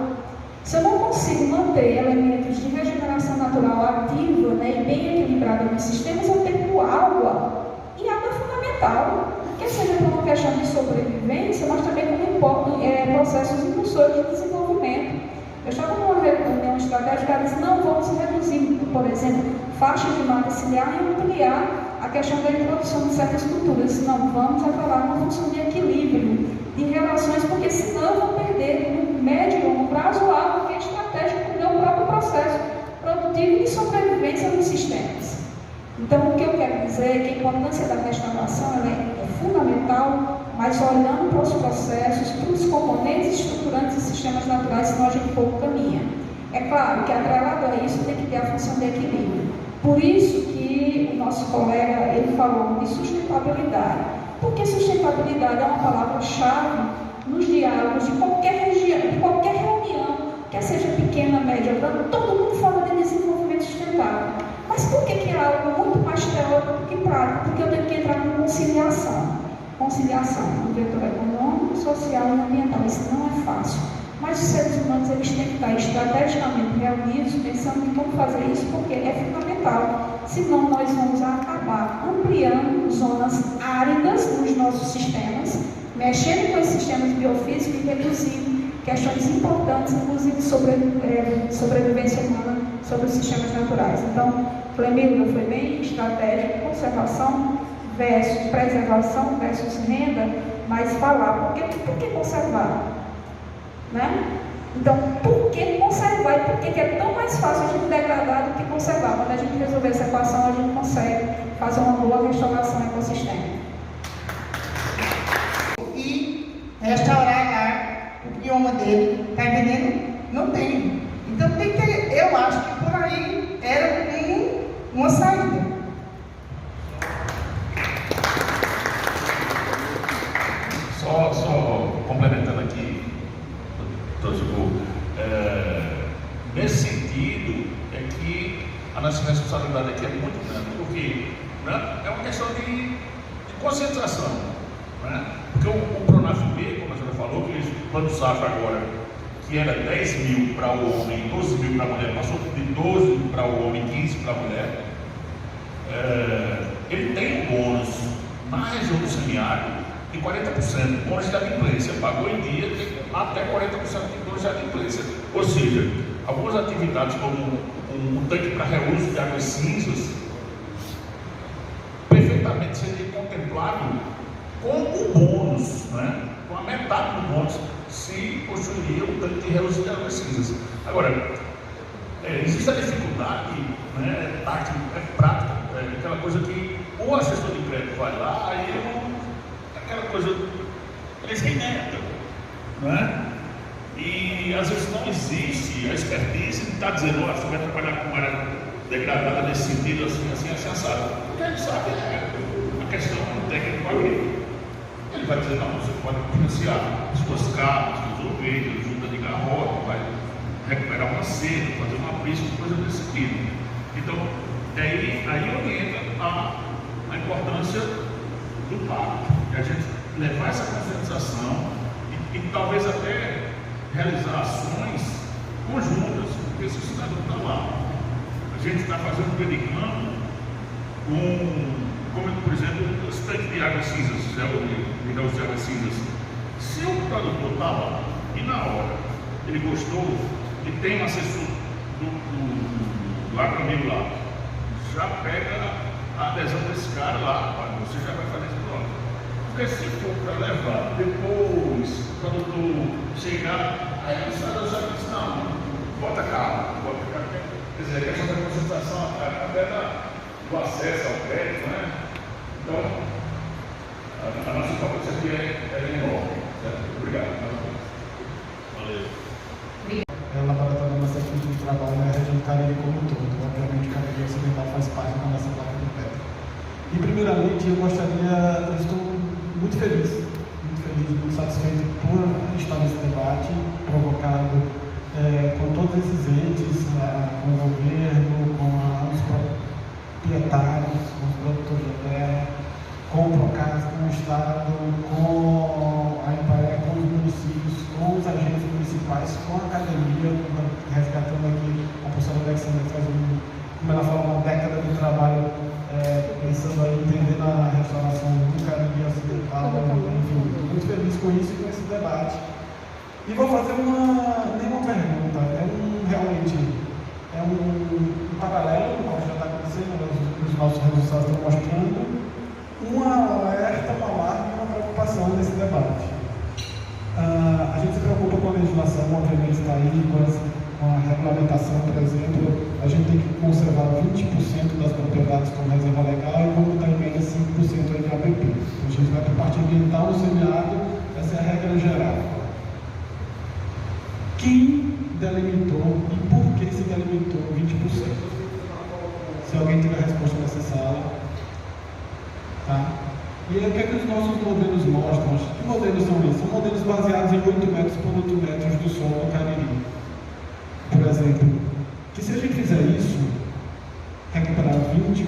Speaker 3: Se eu não consigo manter elementos de regeneração natural ativa, e bem equilibrada nos sistemas, eu perco água. E água é fundamental, quer seja por uma questão de sobrevivência, mas também como processos impulsores de desenvolvimento. Eu estava numa reunião estratégica e disse, não, vamos reduzir, por exemplo, faixa de mata ciliar e ampliar a questão da introdução de certas culturas. Não, vamos acabar com a função de equilíbrio de relações, porque senão eu vou perder no médio e longo prazo algo que é estratégico para o meu próprio processo produtivo e de sobrevivência dos sistemas. Então, o que eu quero dizer é que a importância da restauração ela é fundamental, mas olhando para os processos, para os componentes estruturantes dos sistemas naturais, senão a gente pouco caminha. É claro que atrelado a isso tem que ter a função de equilíbrio. Por isso que o nosso colega ele falou de sustentabilidade. Porque sustentabilidade é uma palavra-chave nos diálogos de qualquer região, de qualquer reunião, quer seja pequena, média, grande, todo mundo fala de desenvolvimento sustentável. Mas por que é algo muito mais teórico do que prático? Porque eu tenho que entrar com conciliação. Conciliação no vetor econômico, social e ambiental. Isso não é fácil. Mas os seres humanos eles têm que estar estrategicamente reunidos, pensando em como fazer isso, porque é fundamental. Senão nós vamos acabar ampliando zonas áridas nos nossos sistemas, mexendo com os sistemas biofísicos e reduzindo questões importantes, inclusive sobre sobrevivência humana, sobre os sistemas naturais. Então, Flemilda foi bem estratégico, conservação versus preservação versus renda, mas falar, por que conservar? Né? Então, por que conservar? E por que é tão mais fácil a gente degradar do que conservar? Quando a gente resolver essa equação, a gente consegue fazer uma boa restauração ecossistêmica.
Speaker 7: E restaurar lá o bioma dele, tá entendendo? Não tem. Então tem que, eu acho que por aí era uma saída.
Speaker 5: Só complementando aqui, nesse sentido, é que a nossa responsabilidade aqui é muito grande, porque é uma questão de conscientização. Né? Porque o Pronaf-B, como a senhora falou, que o plano safra agora, que era 10 mil para o homem e 12 mil para a mulher, passou de 12 para o homem e 15 para a mulher, ele tem um bônus na região do semiárido de 40%, bônus de adimplência, pagou em dia, tem até 40% de bônus de adimplência. Ou seja, algumas atividades como um tanque para reuso de águas cinzas, perfeitamente seria contemplado com o bônus, né? Com a metade do bônus, se possuiria um tanque de reuso de águas cinzas. Agora, existe a dificuldade, né, tática, prática, aquela coisa que o assessor de crédito vai lá, aí ele não, aquela coisa, eles renegam, né? E às vezes não existe a expertise de estar dizendo, olha, você vai trabalhar com área degradada nesse sentido, assim, assado. Porque a gente sabe, né, a questão do técnico agrícola. Ele vai dizer, não, você pode financiar suas cabras, suas ovelhas, junta de garrote, vai recuperar uma cena, fazer uma brisa, coisa desse sentido. Então, aí orienta a importância do pacto, e a gente levar essa conscientização e talvez até realizar ações conjuntas, porque esse cidadão está lá. A gente está fazendo predicando como, por exemplo, os tanques de águas cinzas, de águas cinzas. Se o produtor está lá e na hora ele gostou e tem um assessor do agroamigo lá, já pega a adesão desse cara lá, você já vai fazer esse plano. Porque se for para levar, depois, quando tu chegar, aí o cidadão já diz, não, bota cá. Quer dizer, a questão da concentração até do acesso ao crédito, né? Então, a nossa importância aqui é enorme. Certo? Obrigado. Valeu.
Speaker 10: É o Laboratório da Técnica de Trabalho na região do Cariri como um todo. Obviamente, o Cariri Ocidental faz parte da nossa placa de pedra. E, primeiramente, eu estou muito feliz, muito satisfeito por estar nesse debate, provocado com todos esses entes, com o governo, com os proprietários, com os produtores da terra, com o Procas, com o Estado, com a Emparé, com os municípios, com os agentes municipais, com a academia, resgatando aqui a professora Alexandra, como ela falou, uma década de trabalho, pensando aí, entendendo a restauração do Cariri Ocidental, enfim, estou muito feliz com isso e com esse debate. E vou fazer nenhuma pergunta, realmente um paralelo com o que já está acontecendo, os nossos resultados estão mostrando, um alerta, um alarme e uma preocupação nesse debate. A gente se preocupa com a legislação, obviamente está aí, com a regulamentação, por exemplo, a gente tem que conservar 20% das propriedades com reserva legal e vamos botar em média 5% aí de ABP. Então, a gente vai para a parte ambiental no semiárido, essa é a regra geral. Quem delimitou e por que se delimitou 20%? Se alguém tiver a resposta nessa sala. Tá? E aí, o que é que os nossos modelos mostram? Que modelos são esses? São modelos baseados em 8 metros por 8 metros do solo do Cariri. Por exemplo, que se a gente fizer isso, recuperar 20%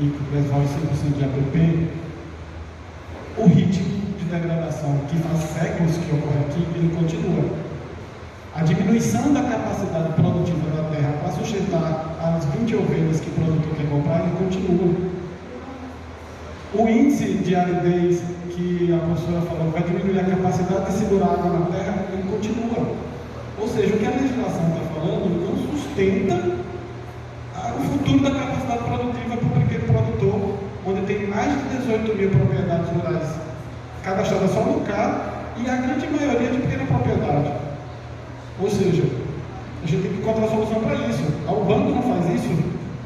Speaker 10: e levar os 5% de APP, o ritmo de degradação que faz séculos que ocorre aqui, ele continua. A diminuição da capacidade produtiva da terra para sustentar as 20 ovelhas que o produtor quer comprar, ele continua. O índice de aridez que a professora falou vai diminuir a capacidade de segurar água na terra, ele continua. Ou seja, o que a legislação está falando não sustenta o futuro da capacidade produtiva para o pequeno produtor, onde tem mais de 18 mil propriedades rurais cadastradas só no CAR e a grande maioria de pequena propriedade. Ou seja, a gente tem que encontrar solução para isso. O banco não faz isso,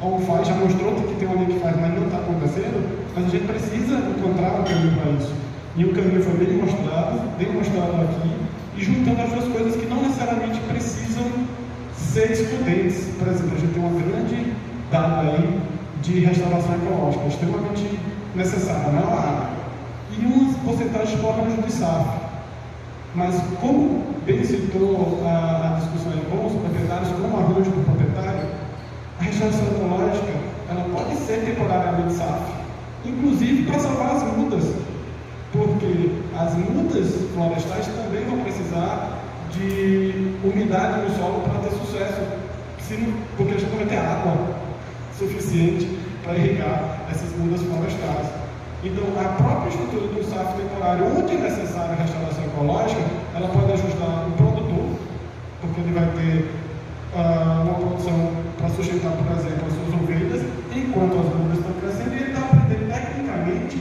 Speaker 10: ou faz, já mostrou que tem alguém que faz, mas não está acontecendo, mas a gente precisa encontrar um caminho para isso. E o caminho foi bem mostrado aqui, e juntando as duas coisas que não necessariamente precisam ser excludentes. Por exemplo, a gente tem uma grande data aí de restauração ecológica, extremamente necessária, não é uma área. E umas porcentagens próprias do SAF. Mas como bem citou a discussão aí com os proprietários, como arrojo do proprietário, a restauração ecológica ela pode ser temporariamente SAF, inclusive para salvar as mudas, porque as mudas florestais também vão precisar de umidade no solo para ter sucesso, porque a gente não vai ter água suficiente para irrigar essas mudas florestais. Então, a própria estrutura do SAF temporário, onde é necessária a restauração ecológica, ela pode ajudar o produtor, porque ele vai ter uma produção para sustentar, por exemplo, as suas ovelhas, enquanto as mudas estão crescendo, e ele está aprendendo tecnicamente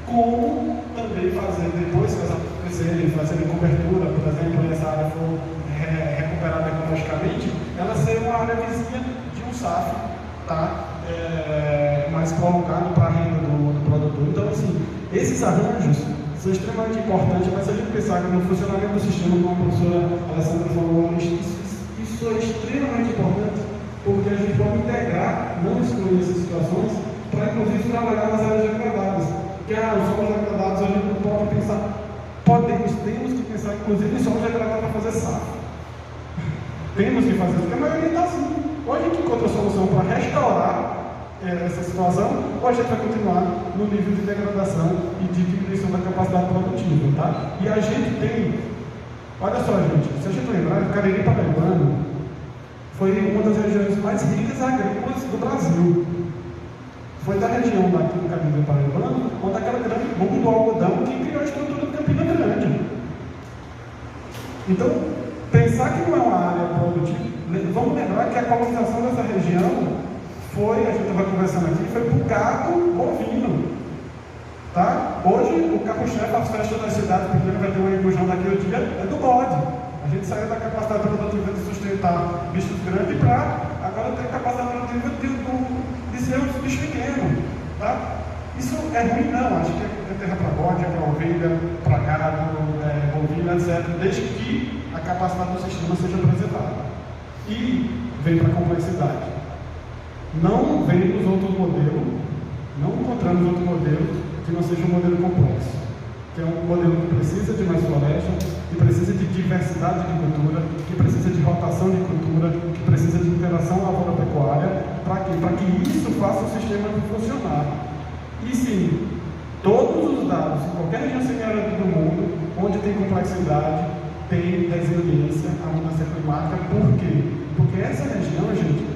Speaker 10: como também fazer, depois que elas crescerem, fazerem cobertura, por exemplo, e essa área for recuperada ecologicamente, ela ser uma área vizinha de um SAF, tá? Mais prolongado para a renda do produtor. Então, assim, esses arranjos são extremamente importantes, mas se a gente pensar que no funcionamento do sistema, como a professora Alessandra falou, isso é extremamente importante, porque a gente pode integrar, não excluir essas situações, para inclusive trabalhar nas áreas degradadas. Porque os solos degradados a gente não pode pensar, temos que pensar inclusive em solos degradados para fazer SAF. Temos que fazer isso, porque a maioria está assim. Ou a gente encontra a solução para restaurar essa situação, ou a gente vai continuar no nível de degradação e de diminuição da capacidade produtiva, tá? E a gente tem, olha só gente, se a gente lembrar, o Cariri Paraibano foi uma das regiões mais ricas agrícolas do Brasil. Foi da região daqui do Cariri Paraibano, onde aquela grande boom do algodão que criou a estrutura do Campina Grande. Então, pensar que não é uma área produtiva, vamos lembrar que a colonização dessa região foi, a gente estava conversando aqui, foi por gado bovino. Tá? Hoje, o carro-chefe das festas das cidades pequenas, vai ter uma embujão daqui ao dia, é do bode. A gente saiu da capacidade produtiva de sustentar bichos grandes para agora ter a capacidade produtiva de ser os bichos pequenos. Tá? Isso é ruim, não. Acho que é terra para bode, é para ovelha, para gado, bovino, etc. Desde que a capacidade do sistema seja preservada. E vem para a complexidade. Não vem nos outros modelos, não encontramos outro modelo que não seja um modelo complexo, que é um modelo que precisa de mais floresta, que precisa de diversidade de cultura, que precisa de rotação de cultura, que precisa de interação lavoura-pecuária, para quê? Para que isso faça o sistema funcionar. E sim, todos os dados, em qualquer região semiárida do mundo, onde tem complexidade, tem resiliência à mudança climática. Por quê? Porque essa região, gente,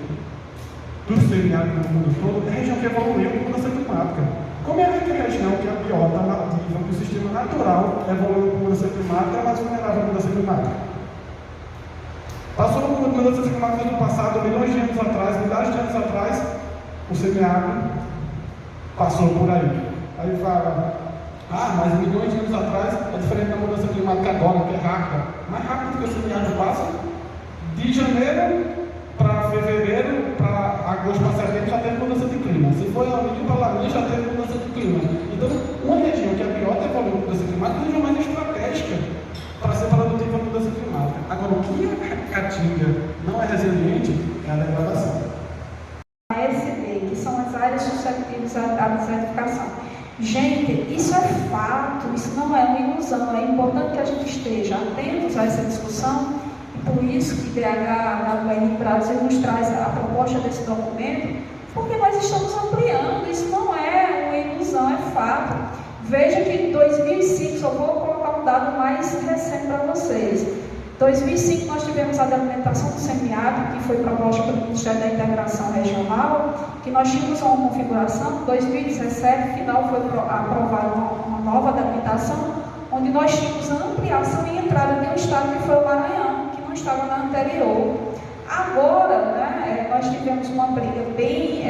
Speaker 10: do semiárido do mundo todo, é a região que evoluiu com mudança climática. Como é a região que é a biota nativa, que o sistema natural evoluiu com mudança climática, é mais vulnerável à mudança climática. Passou por mudanças climáticas no passado, milhões de anos atrás, milhares de anos atrás, o semiárido passou por aí. Aí fala, mas milhões de anos atrás é diferente da mudança climática agora, que é rápida. Mais rápido que o semiárido passa, de janeiro para fevereiro, para agosto para setembro, já teve mudança de clima. Se for abril para lagoa, já teve mudança de clima. Então, uma região que é pior ter evoluiu mudança climática, é a região mais estratégica para ser produtiva a mudança climática. Agora, o que a Caatinga não é resiliente é a degradação.
Speaker 3: ASD, que são as áreas suscetíveis à desertificação. Gente, isso é fato, isso não é uma ilusão. É importante que a gente esteja atentos a essa discussão. Por isso que DH, WN Brasil nos traz a proposta desse documento, porque nós estamos ampliando, isso não é uma ilusão, é fato. Veja que em 2005, só vou colocar um dado mais recente para vocês. Em 2005 nós tivemos a delimitação do semiárido, que foi proposta pelo Ministério da Integração Regional, que nós tínhamos uma configuração. Em 2017, final foi aprovada uma nova delimitação, onde nós tínhamos a ampliação e entrada de um estado que foi o Maranhão, estava na anterior. Agora, nós tivemos uma briga bem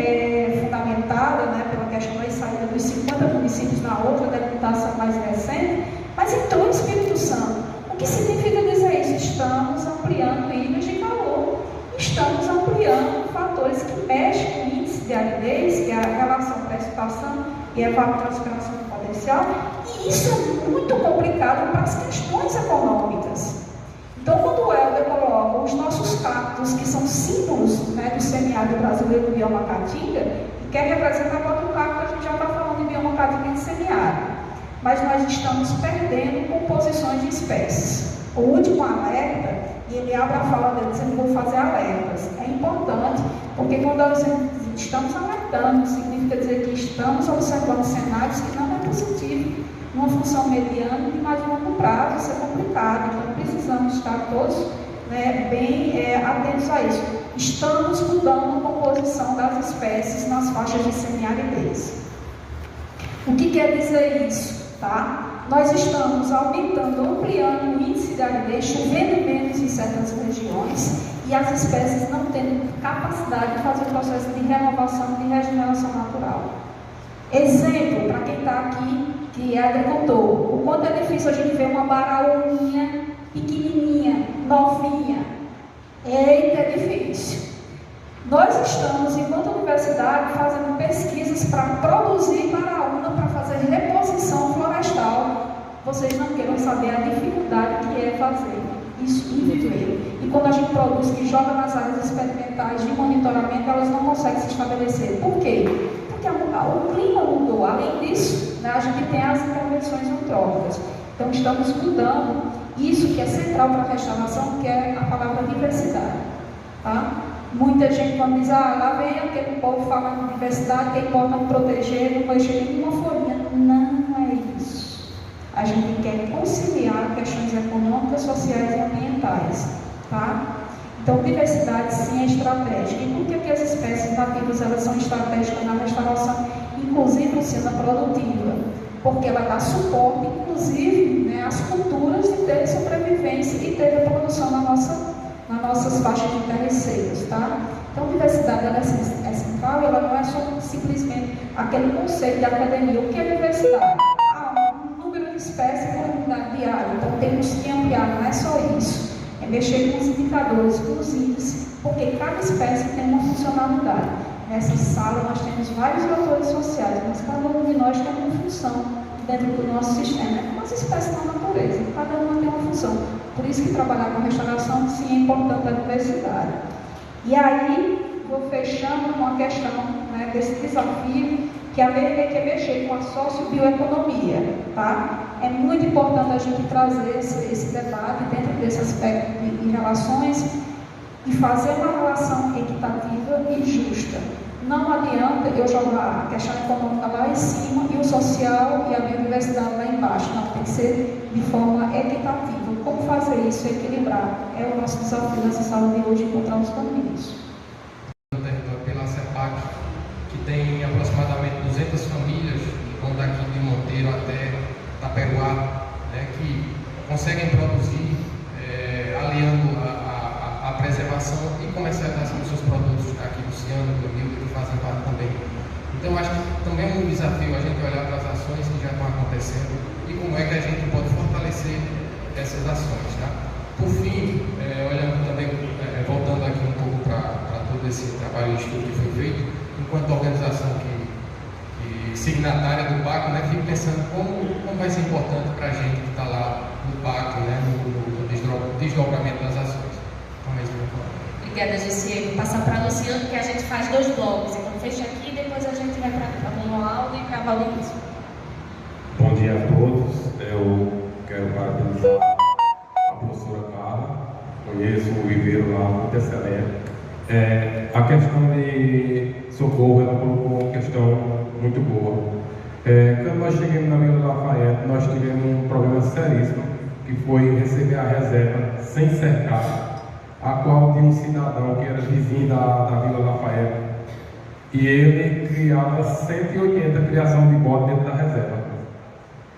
Speaker 3: fundamentada, pela questão da saída dos 50 municípios na outra delimitação mais recente, mas entrou o Espírito Santo. O que significa dizer isso? Estamos ampliando ilhas de calor, estamos ampliando fatores que mexem com o índice de aridez, que é a relação precipitação e evapotranspiração potencial, e isso é muito complicado para as questões econômicas. Então, quando o Helder coloca os nossos cactos, que são símbolos do semiárido brasileiro do bioma Caatinga, e quer representar quatro cactos, a gente já está falando de bioma Caatinga e de semiárido. Mas nós estamos perdendo composições de espécies. O último alerta, e ele abre a fala dele dizendo que vou fazer alertas. É importante, porque quando nós estamos alertando, significa dizer que estamos observando cenários que não é positivo. Uma função mediana de mais longo prazo, isso é complicado, então precisamos estar todos bem atentos a isso. Estamos mudando a composição das espécies nas faixas de semiaridez. O que quer dizer isso? Nós estamos aumentando, ampliando o índice de aridez, chovendo menos em certas regiões e as espécies não tendo capacidade de fazer o processo de renovação e de regeneração natural. Exemplo, para quem está aqui, que é agricultor, o quanto é difícil a gente ver uma baraúninha pequenininha, novinha. Eita, é difícil. Nós estamos, enquanto universidade, fazendo pesquisas para produzir baraúna, para fazer reposição florestal. Vocês não queiram saber a dificuldade que é fazer isso em viveiro. E quando a gente produz, que joga nas áreas experimentais de monitoramento, elas não conseguem se estabelecer. Por quê? Porque o clima mudou. Além disso, a gente tem as intervenções antrópicas. Então, estamos mudando isso que é central para a restauração, que é a palavra diversidade. Muita gente, quando diz, lá vem aquele povo falando de diversidade, que é importante proteger, não vai chegar nenhuma folhinha. Não é isso. A gente quer conciliar questões econômicas, sociais e ambientais. Então, diversidade sim é estratégica. E por que as espécies nativas elas são estratégicas na restauração, inclusive no cena produtiva? Porque ela dá suporte, inclusive, às culturas de ter sobrevivência e ter reprodução nas nossas faixas de terras secas. Então, diversidade ela é central, ela não é só simplesmente aquele conceito de academia. O que é diversidade? Um número de espécies por unidade de área. Então, temos que ampliar, não é só isso. É mexer com os indicadores, com os índices, porque cada espécie tem uma funcionalidade. Nessa sala nós temos vários atores sociais, mas cada um de nós tem uma função dentro do nosso sistema. É como as espécies na natureza, cada uma tem uma função. Por isso que trabalhar com restauração, sim, é importante a diversidade. E aí, vou fechando com a questão desse desafio, que a BNB quer mexer com a sociobioeconomia. É muito importante a gente trazer esse debate dentro desse aspecto de relações e fazer uma relação equitativa e justa. Não adianta eu jogar a questão econômica lá em cima e o social e a biodiversidade lá embaixo. Não, tem que ser de forma equitativa. Como fazer isso, equilibrar? É o nosso desafio nessa sala de hoje, encontrar os caminhos.
Speaker 11: Pela CEPAC, que tem aproximadamente 200 famílias, que vão daqui de Monteiro até Taperoá, né, que conseguem produzir, aliando a preservação e comercialização dos seus produtos aqui do Ciano, do Rio, que fazem parte também. Então, acho que também é um desafio a gente olhar para as ações que já estão acontecendo e como é que a gente pode fortalecer essas ações. Tá? Por fim, olhando também, voltando aqui um pouco para todo esse trabalho e estudo que foi feito, enquanto organização signatária do pacto, né, fico pensando como vai ser importante para a gente que está lá no pacto, né, no desdobramento das ações. Então, é isso que eu vou falar.
Speaker 6: Obrigada, Gessie. Vou passar para a Luciana, que a gente faz 2 blocos. Então, fecha aqui e depois a gente vai para Manualdo e para Valdemiro.
Speaker 12: Bom dia a todos. Eu quero parabenizar a professora Carla. Conheço o Viveiro lá, muito excelente. A questão de socorro, ela colocou uma questão muito boa. Quando nós chegamos na Vila Lafayette, nós tivemos um problema seríssimo, que foi receber a reserva sem cercar, a qual tinha um cidadão que era vizinho da Vila Lafayette, e ele criava 180 criação de bode dentro da reserva.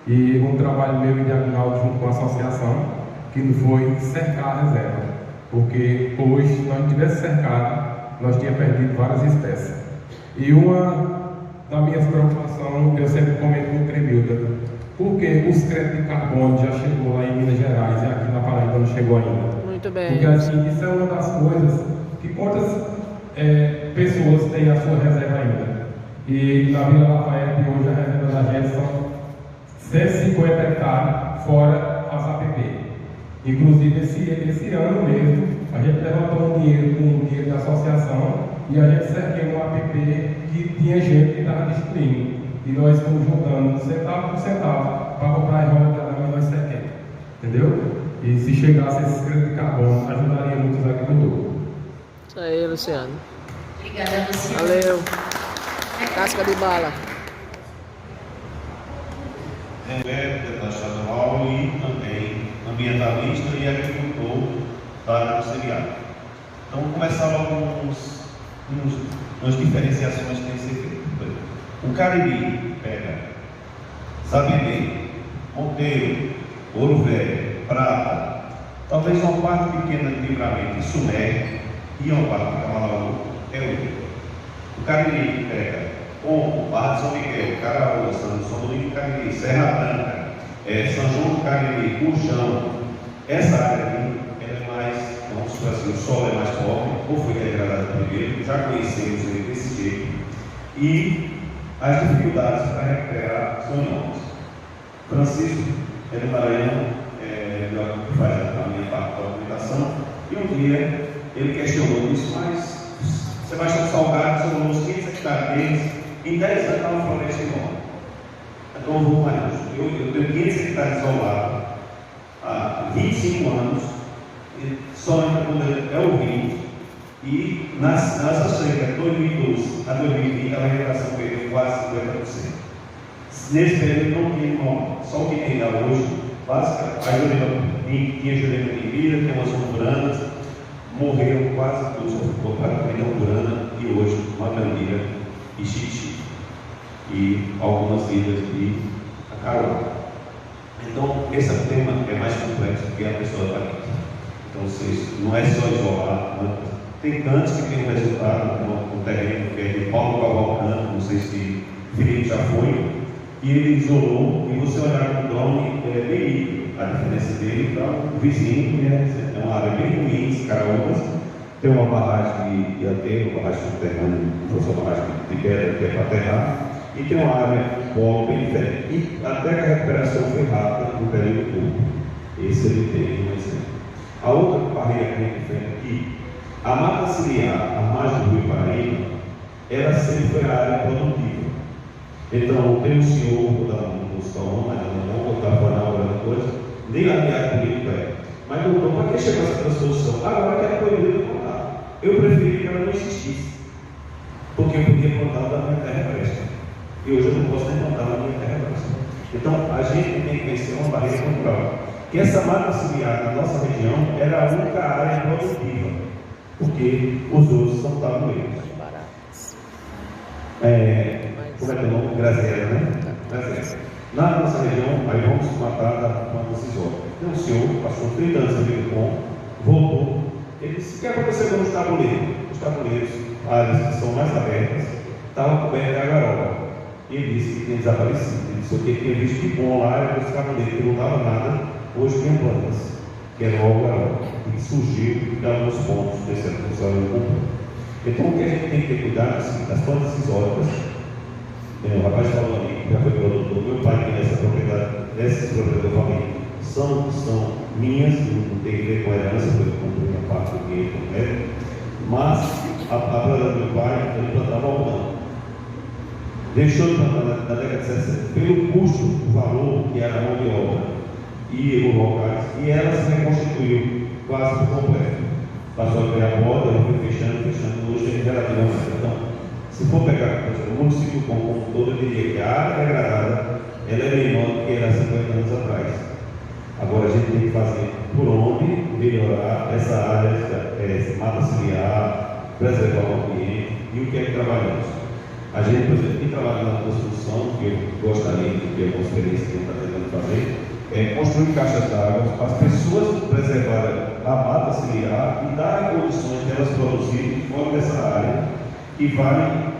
Speaker 12: E um trabalho meu e de Agnaldo junto com a associação, que foi cercar a reserva, porque hoje, se nós tivesse cercado, nós tínhamos perdido várias espécies. E uma das minhas preocupações, eu sempre comento com o Cremilda, porque os créditos de carbono já chegou lá em Minas Gerais e aqui na Paraíba não chegou ainda.
Speaker 1: Muito bem.
Speaker 12: Porque assim, isso é uma das coisas que quantas pessoas têm a sua reserva ainda. E na Vila Lafayette hoje a reserva da gente são 150 hectares fora as APP. Inclusive esse ano mesmo, a gente levantou um dinheiro com o dinheiro da associação e a gente cerqueu um APP que tinha gente que estava destruindo. E nós fomos juntando centavo por centavo para comprar a roda da dama e nós cerquemos. Entendeu? E se chegasse esse crédito de carbono, ajudaria muito os agricultores.
Speaker 1: Isso aí, Luciano.
Speaker 6: Obrigada, Luciano.
Speaker 1: Valeu. Casca de bala.
Speaker 5: Deputado estadual e também ambientalista e agricultor da área do semiárido. Então, vou começar logo umas diferenciações que têm que ser feitas. O Cariri pega Sabinê, Monteiro, Ouro Velho, Prata, talvez uma parte pequena de Livramento e Sumé e uma parte de Camalaú é outro. O Cariri pega Pombo, Barra de São Miguel, Caraúba, São Domingos do Cariri, Serra Branca, São João do Cariri, Curjão. Essa área aqui ela é mais, vamos supor assim, o solo é mais pobre, ou foi degradado primeiro, já conhecemos ele desse jeito. E as dificuldades para recuperar são enormes. Francisco é do Maranhão, que faz a minha parte da documentação, e um dia ele questionou isso, mas Sebastião Salgado somou uns 500 hectares deles, em 10 anos uma floresta enorme. Então eu vou mais longe. Eu tenho 500 hectares isolados há 25 anos, só entra quando é o rio, e nessa seca de 2012 a 2020 a vegetação perdeu quase 50%. Nesse período não tinha nome, só o que tem lá hoje, basicamente, a Jurema tinha Jurema de vida, tem umas umbranas, morreram quase todos, botaram a umbrana e hoje uma bandeira e xixi. E algumas ilhas de Acaruá. Então, esse tema é mais complexo do que a pessoa aparenta. Então, vocês, não é só isolar, né? Tem tantos que tem um resultado no terreno, que é de Paulo Cavalcante, não sei se Felipe já foi, e ele isolou, e você olhar com o drone, ele é bem líquido. A diferença dele para o vizinho, que é uma área bem ruim, Caraúbas, tem uma barragem de aterro, uma barragem subterrânea, uma barragem de pedra que é para aterrar, e tem uma área polo bem diferente. E até que a recuperação foi rápida no período curto. Esse ele tem um exemplo. A outra barreira que a gente enfrenta aqui, a mata ciliar, a margem do Rio Paraíba, ela sempre foi a área produtiva. Então, tem um senhor da Mussolão, mas não vou botar fora na hora da coisa, nem aliado político é. Mas doutor, para que chegou essa transposição? Agora que é proibido de contar. Eu preferi que ela não existisse, porque eu podia contar da minha terra presta. E hoje eu não posso nem contar da minha terra presta. Então, a gente tem que vencer uma barreira cultural. Que essa mata ciliar na nossa região era a única área produtiva, porque os outros são tabuleiros. Como é que é o nome? Graziela, né? Graziela.
Speaker 12: Na nossa região, aí vamos matar da planta cisótica. Então, o senhor passou 30 anos ali com, voltou. Ele disse: o que aconteceu com os tabuleiros? Os tabuleiros, áreas que são mais abertas, estavam cobertas de agarola. E ele disse que tinha desaparecido. Ele disse: o que tinha visto de bom lá era os tabuleiros, que não dava nada, hoje tinha plantas, que era o agarola, que surgiu em alguns pontos desse episódio. Então, o que a gente tem que ter cuidado assim, das plantas cisóticas. O rapaz falou ali, que já foi produtor, meu pai tem essa propriedade, essas propriedades da família, são minhas, não tem a ver com a herança, porque eu comprei minha parte do dinheiro, né? Mas a propriedade do meu pai, ele plantava algodão. Deixou de plantar na década de 60, pelo custo, o valor que era a mão de obra e os locais, e ela se reconstituiu quase por completo. Passou a criar a borda, ela foi fechando, hoje é relativamente. Então, se for pegar o município como um todo, eu diria que a área degradada ela é menor do que era há 50 anos atrás. Agora a gente tem que fazer por onde melhorar essa área, mata ciliar, preservar o ambiente e o que é que trabalhamos. A gente, por exemplo, que trabalha na construção, que eu gostaria de ter uma experiência que a gente está tentando fazer, é construir caixas d'água para as pessoas preservarem a mata ciliar e darem condições de elas produzirem fora dessa área. E vai,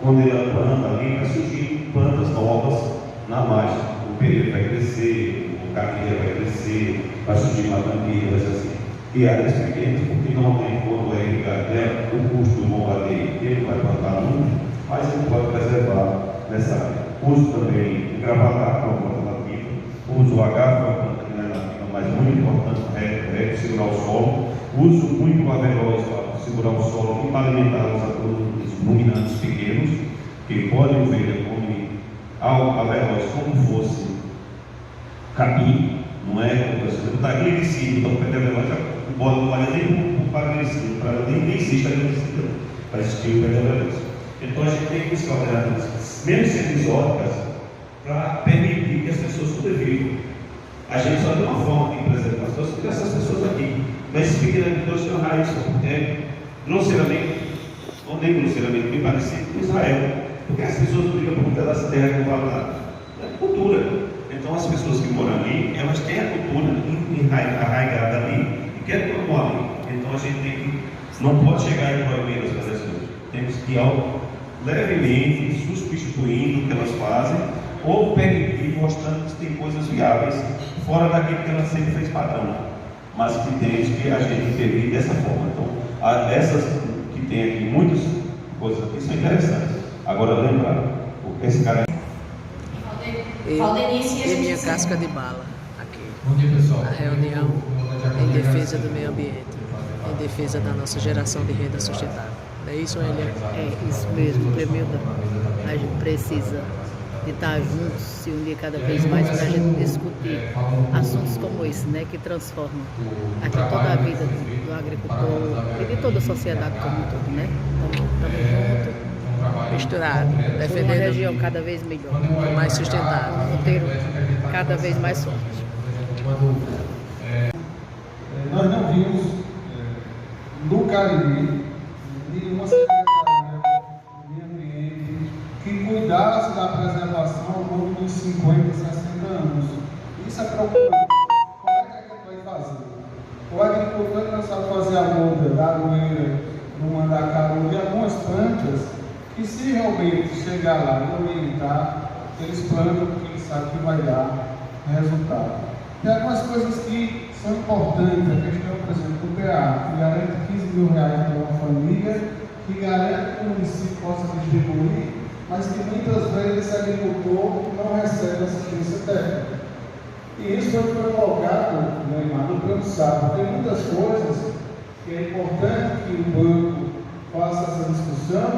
Speaker 12: quando ela planta ali, vai surgir plantas novas na margem. O pereiro vai crescer, o caqueiro vai crescer, vai surgir matangueiras, assim. E áreas pequenas, porque normalmente quando é irrigado, né, o custo do bombardeio, ele vai plantar muito, mas ele pode preservar nessa área. Uso também o gravatar, que é uma planta nativa. Uso o agave, que é uma planta que não é nativa, mas muito importante para segurar o solo. Uso muito o aveloz para segurar o solo e para alimentar os ruminantes pequenos, que podem ovelha come a aveloz como fosse capim, não é? Não está glicídio, então o pé de aveloz o bode não vale nem para glicídio, nem existe a glicídio para existir o pé de aveloz. Então a gente tem que buscar alternativas menos episódicas para permitir que as pessoas sobrevivam. A gente só tem uma forma de preservar as pessoas, porque essas pessoas aqui, mas esses pequenos agricultores têm uma raiz, grosseiramente, ou nem grosseiramente, bem parecido com Israel, porque as pessoas brigam por um pedaço de terra com valor. É cultura. Então as pessoas que moram ali, elas têm a cultura arraigada ali e querem continuar ali. Então a gente tem que, não pode chegar e proibir as coisas. Temos que ir levemente substituindo o que elas fazem ou permitir, mostrando que tem coisas viáveis fora daquilo que ela sempre fez padrão, mas que temos que a gente intervir dessa forma. Então, essas que tem aqui, muitas coisas aqui são interessantes. Agora, lembrar, esse cara
Speaker 1: e minha casca de bala aqui.
Speaker 11: Bom dia, pessoal.
Speaker 1: A reunião em defesa do meio ambiente, em defesa da nossa geração de renda sustentável. Não é isso, Elia?
Speaker 13: É isso mesmo, Clemilda. A gente precisa de estar juntos, se unir cada vez mais para a gente discutir assuntos como esse, né, que transformam aqui toda a vida do agricultor e de toda a sociedade como um todo, né? Então, estamos juntos,
Speaker 1: misturado, defendendo
Speaker 13: uma região cada vez melhor,
Speaker 1: mais sustentável,
Speaker 13: um roteiro cada vez mais forte.
Speaker 10: Nós não vimos no Cariri nenhuma secretaria do meio ambiente que cuidasse da preservação ao longo dos 50, 60 anos. Isso é preocupante. Como é que a gente vai fazer? O agricultor não sabe fazer a muda da aroeira, do mandacaru, de algumas plantas que, se realmente chegar lá e orientar, eles plantam porque eles sabem que vai dar resultado. Tem algumas coisas que são importantes, a questão, por exemplo, do PA, que garante R$15 mil para uma família, que garante que o município possa distribuir, mas que muitas vezes esse agricultor não recebe assistência técnica. E isso foi colocado, Neymar, no plano SAP. Tem muitas coisas que é importante que o banco faça essa discussão,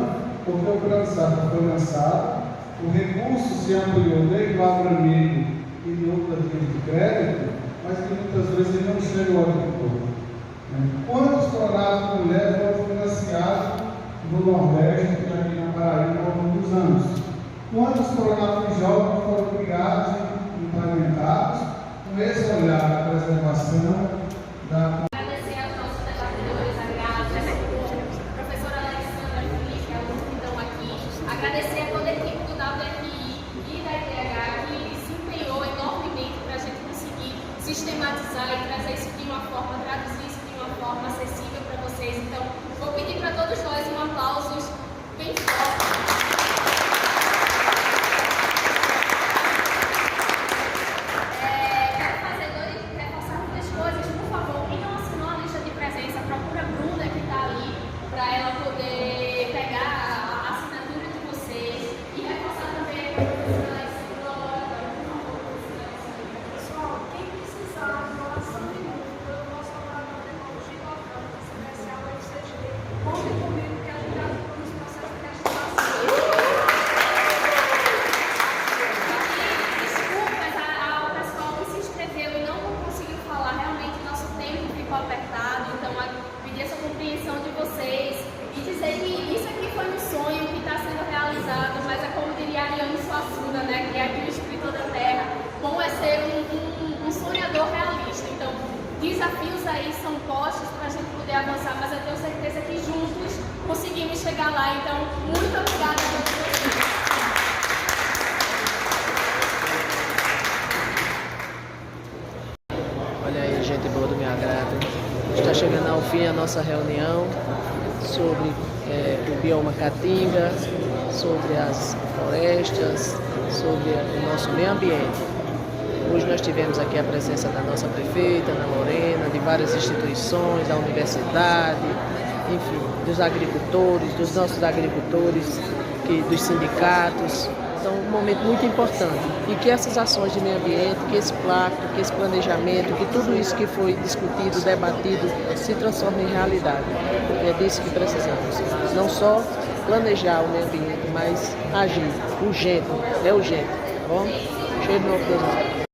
Speaker 10: porque o plano SAP foi lançado, o recurso se ampliou desde o agronegro e de outras linhas de crédito, mas que muitas vezes ele não chega ao agricultor. Quantos programas de mulher foram financiados no Nordeste e aqui na Paraíba ao longo dos anos? Quantos programas de jovens foram criados e implementados com esse olhar da preservação da
Speaker 6: Agradecer aos nossos debatedores, a Graça, a professora Alexandra Felipe, alunos que estão aqui. Agradecer a toda a equipe do WFI e da ITH que sistematizar e trazer isso de uma forma, traduzir isso de uma forma acessível para vocês. Então, vou pedir para todos nós um aplauso bem forte. Para ela poder pegar a assinatura de vocês e reforçar também a pessoal, quem precisar de doação de música, eu posso colaborar com a tecnologia local, especial da UCG. Conte comigo que a gente ajuda nos processos de restituição. Desculpas ao pessoal que se inscreveu e não conseguiu falar, realmente nosso tempo ficou apertado, então pedir essa compreensão de vocês e dizer que isso aqui foi um sonho que está sendo realizado, mas é como diria Ariane Suassuna, né, que é aqui o escritor da terra, bom é ser um sonhador realista. Então, desafios aí são postos para a gente poder avançar, mas eu tenho certeza que juntos conseguimos chegar lá. Então, muito obrigada a todos vocês.
Speaker 1: Olha aí, gente boa do meu agrado. Está chegando ao fim a nossa reunião sobre o bioma Caatinga, sobre as florestas, sobre o nosso meio ambiente. Hoje nós tivemos aqui a presença da nossa prefeita, Ana Lorena, de várias instituições, da universidade, enfim, dos agricultores, dos nossos agricultores, dos sindicatos. Então, um momento muito importante. E que essas ações de meio ambiente, que esse pacto, que esse planejamento, que tudo isso que foi discutido, debatido, se transforme em realidade. É disso que precisamos. Não só planejar o meio ambiente, mas agir. Urgente, é urgente. Tá bom? Cheio de novo, Deus.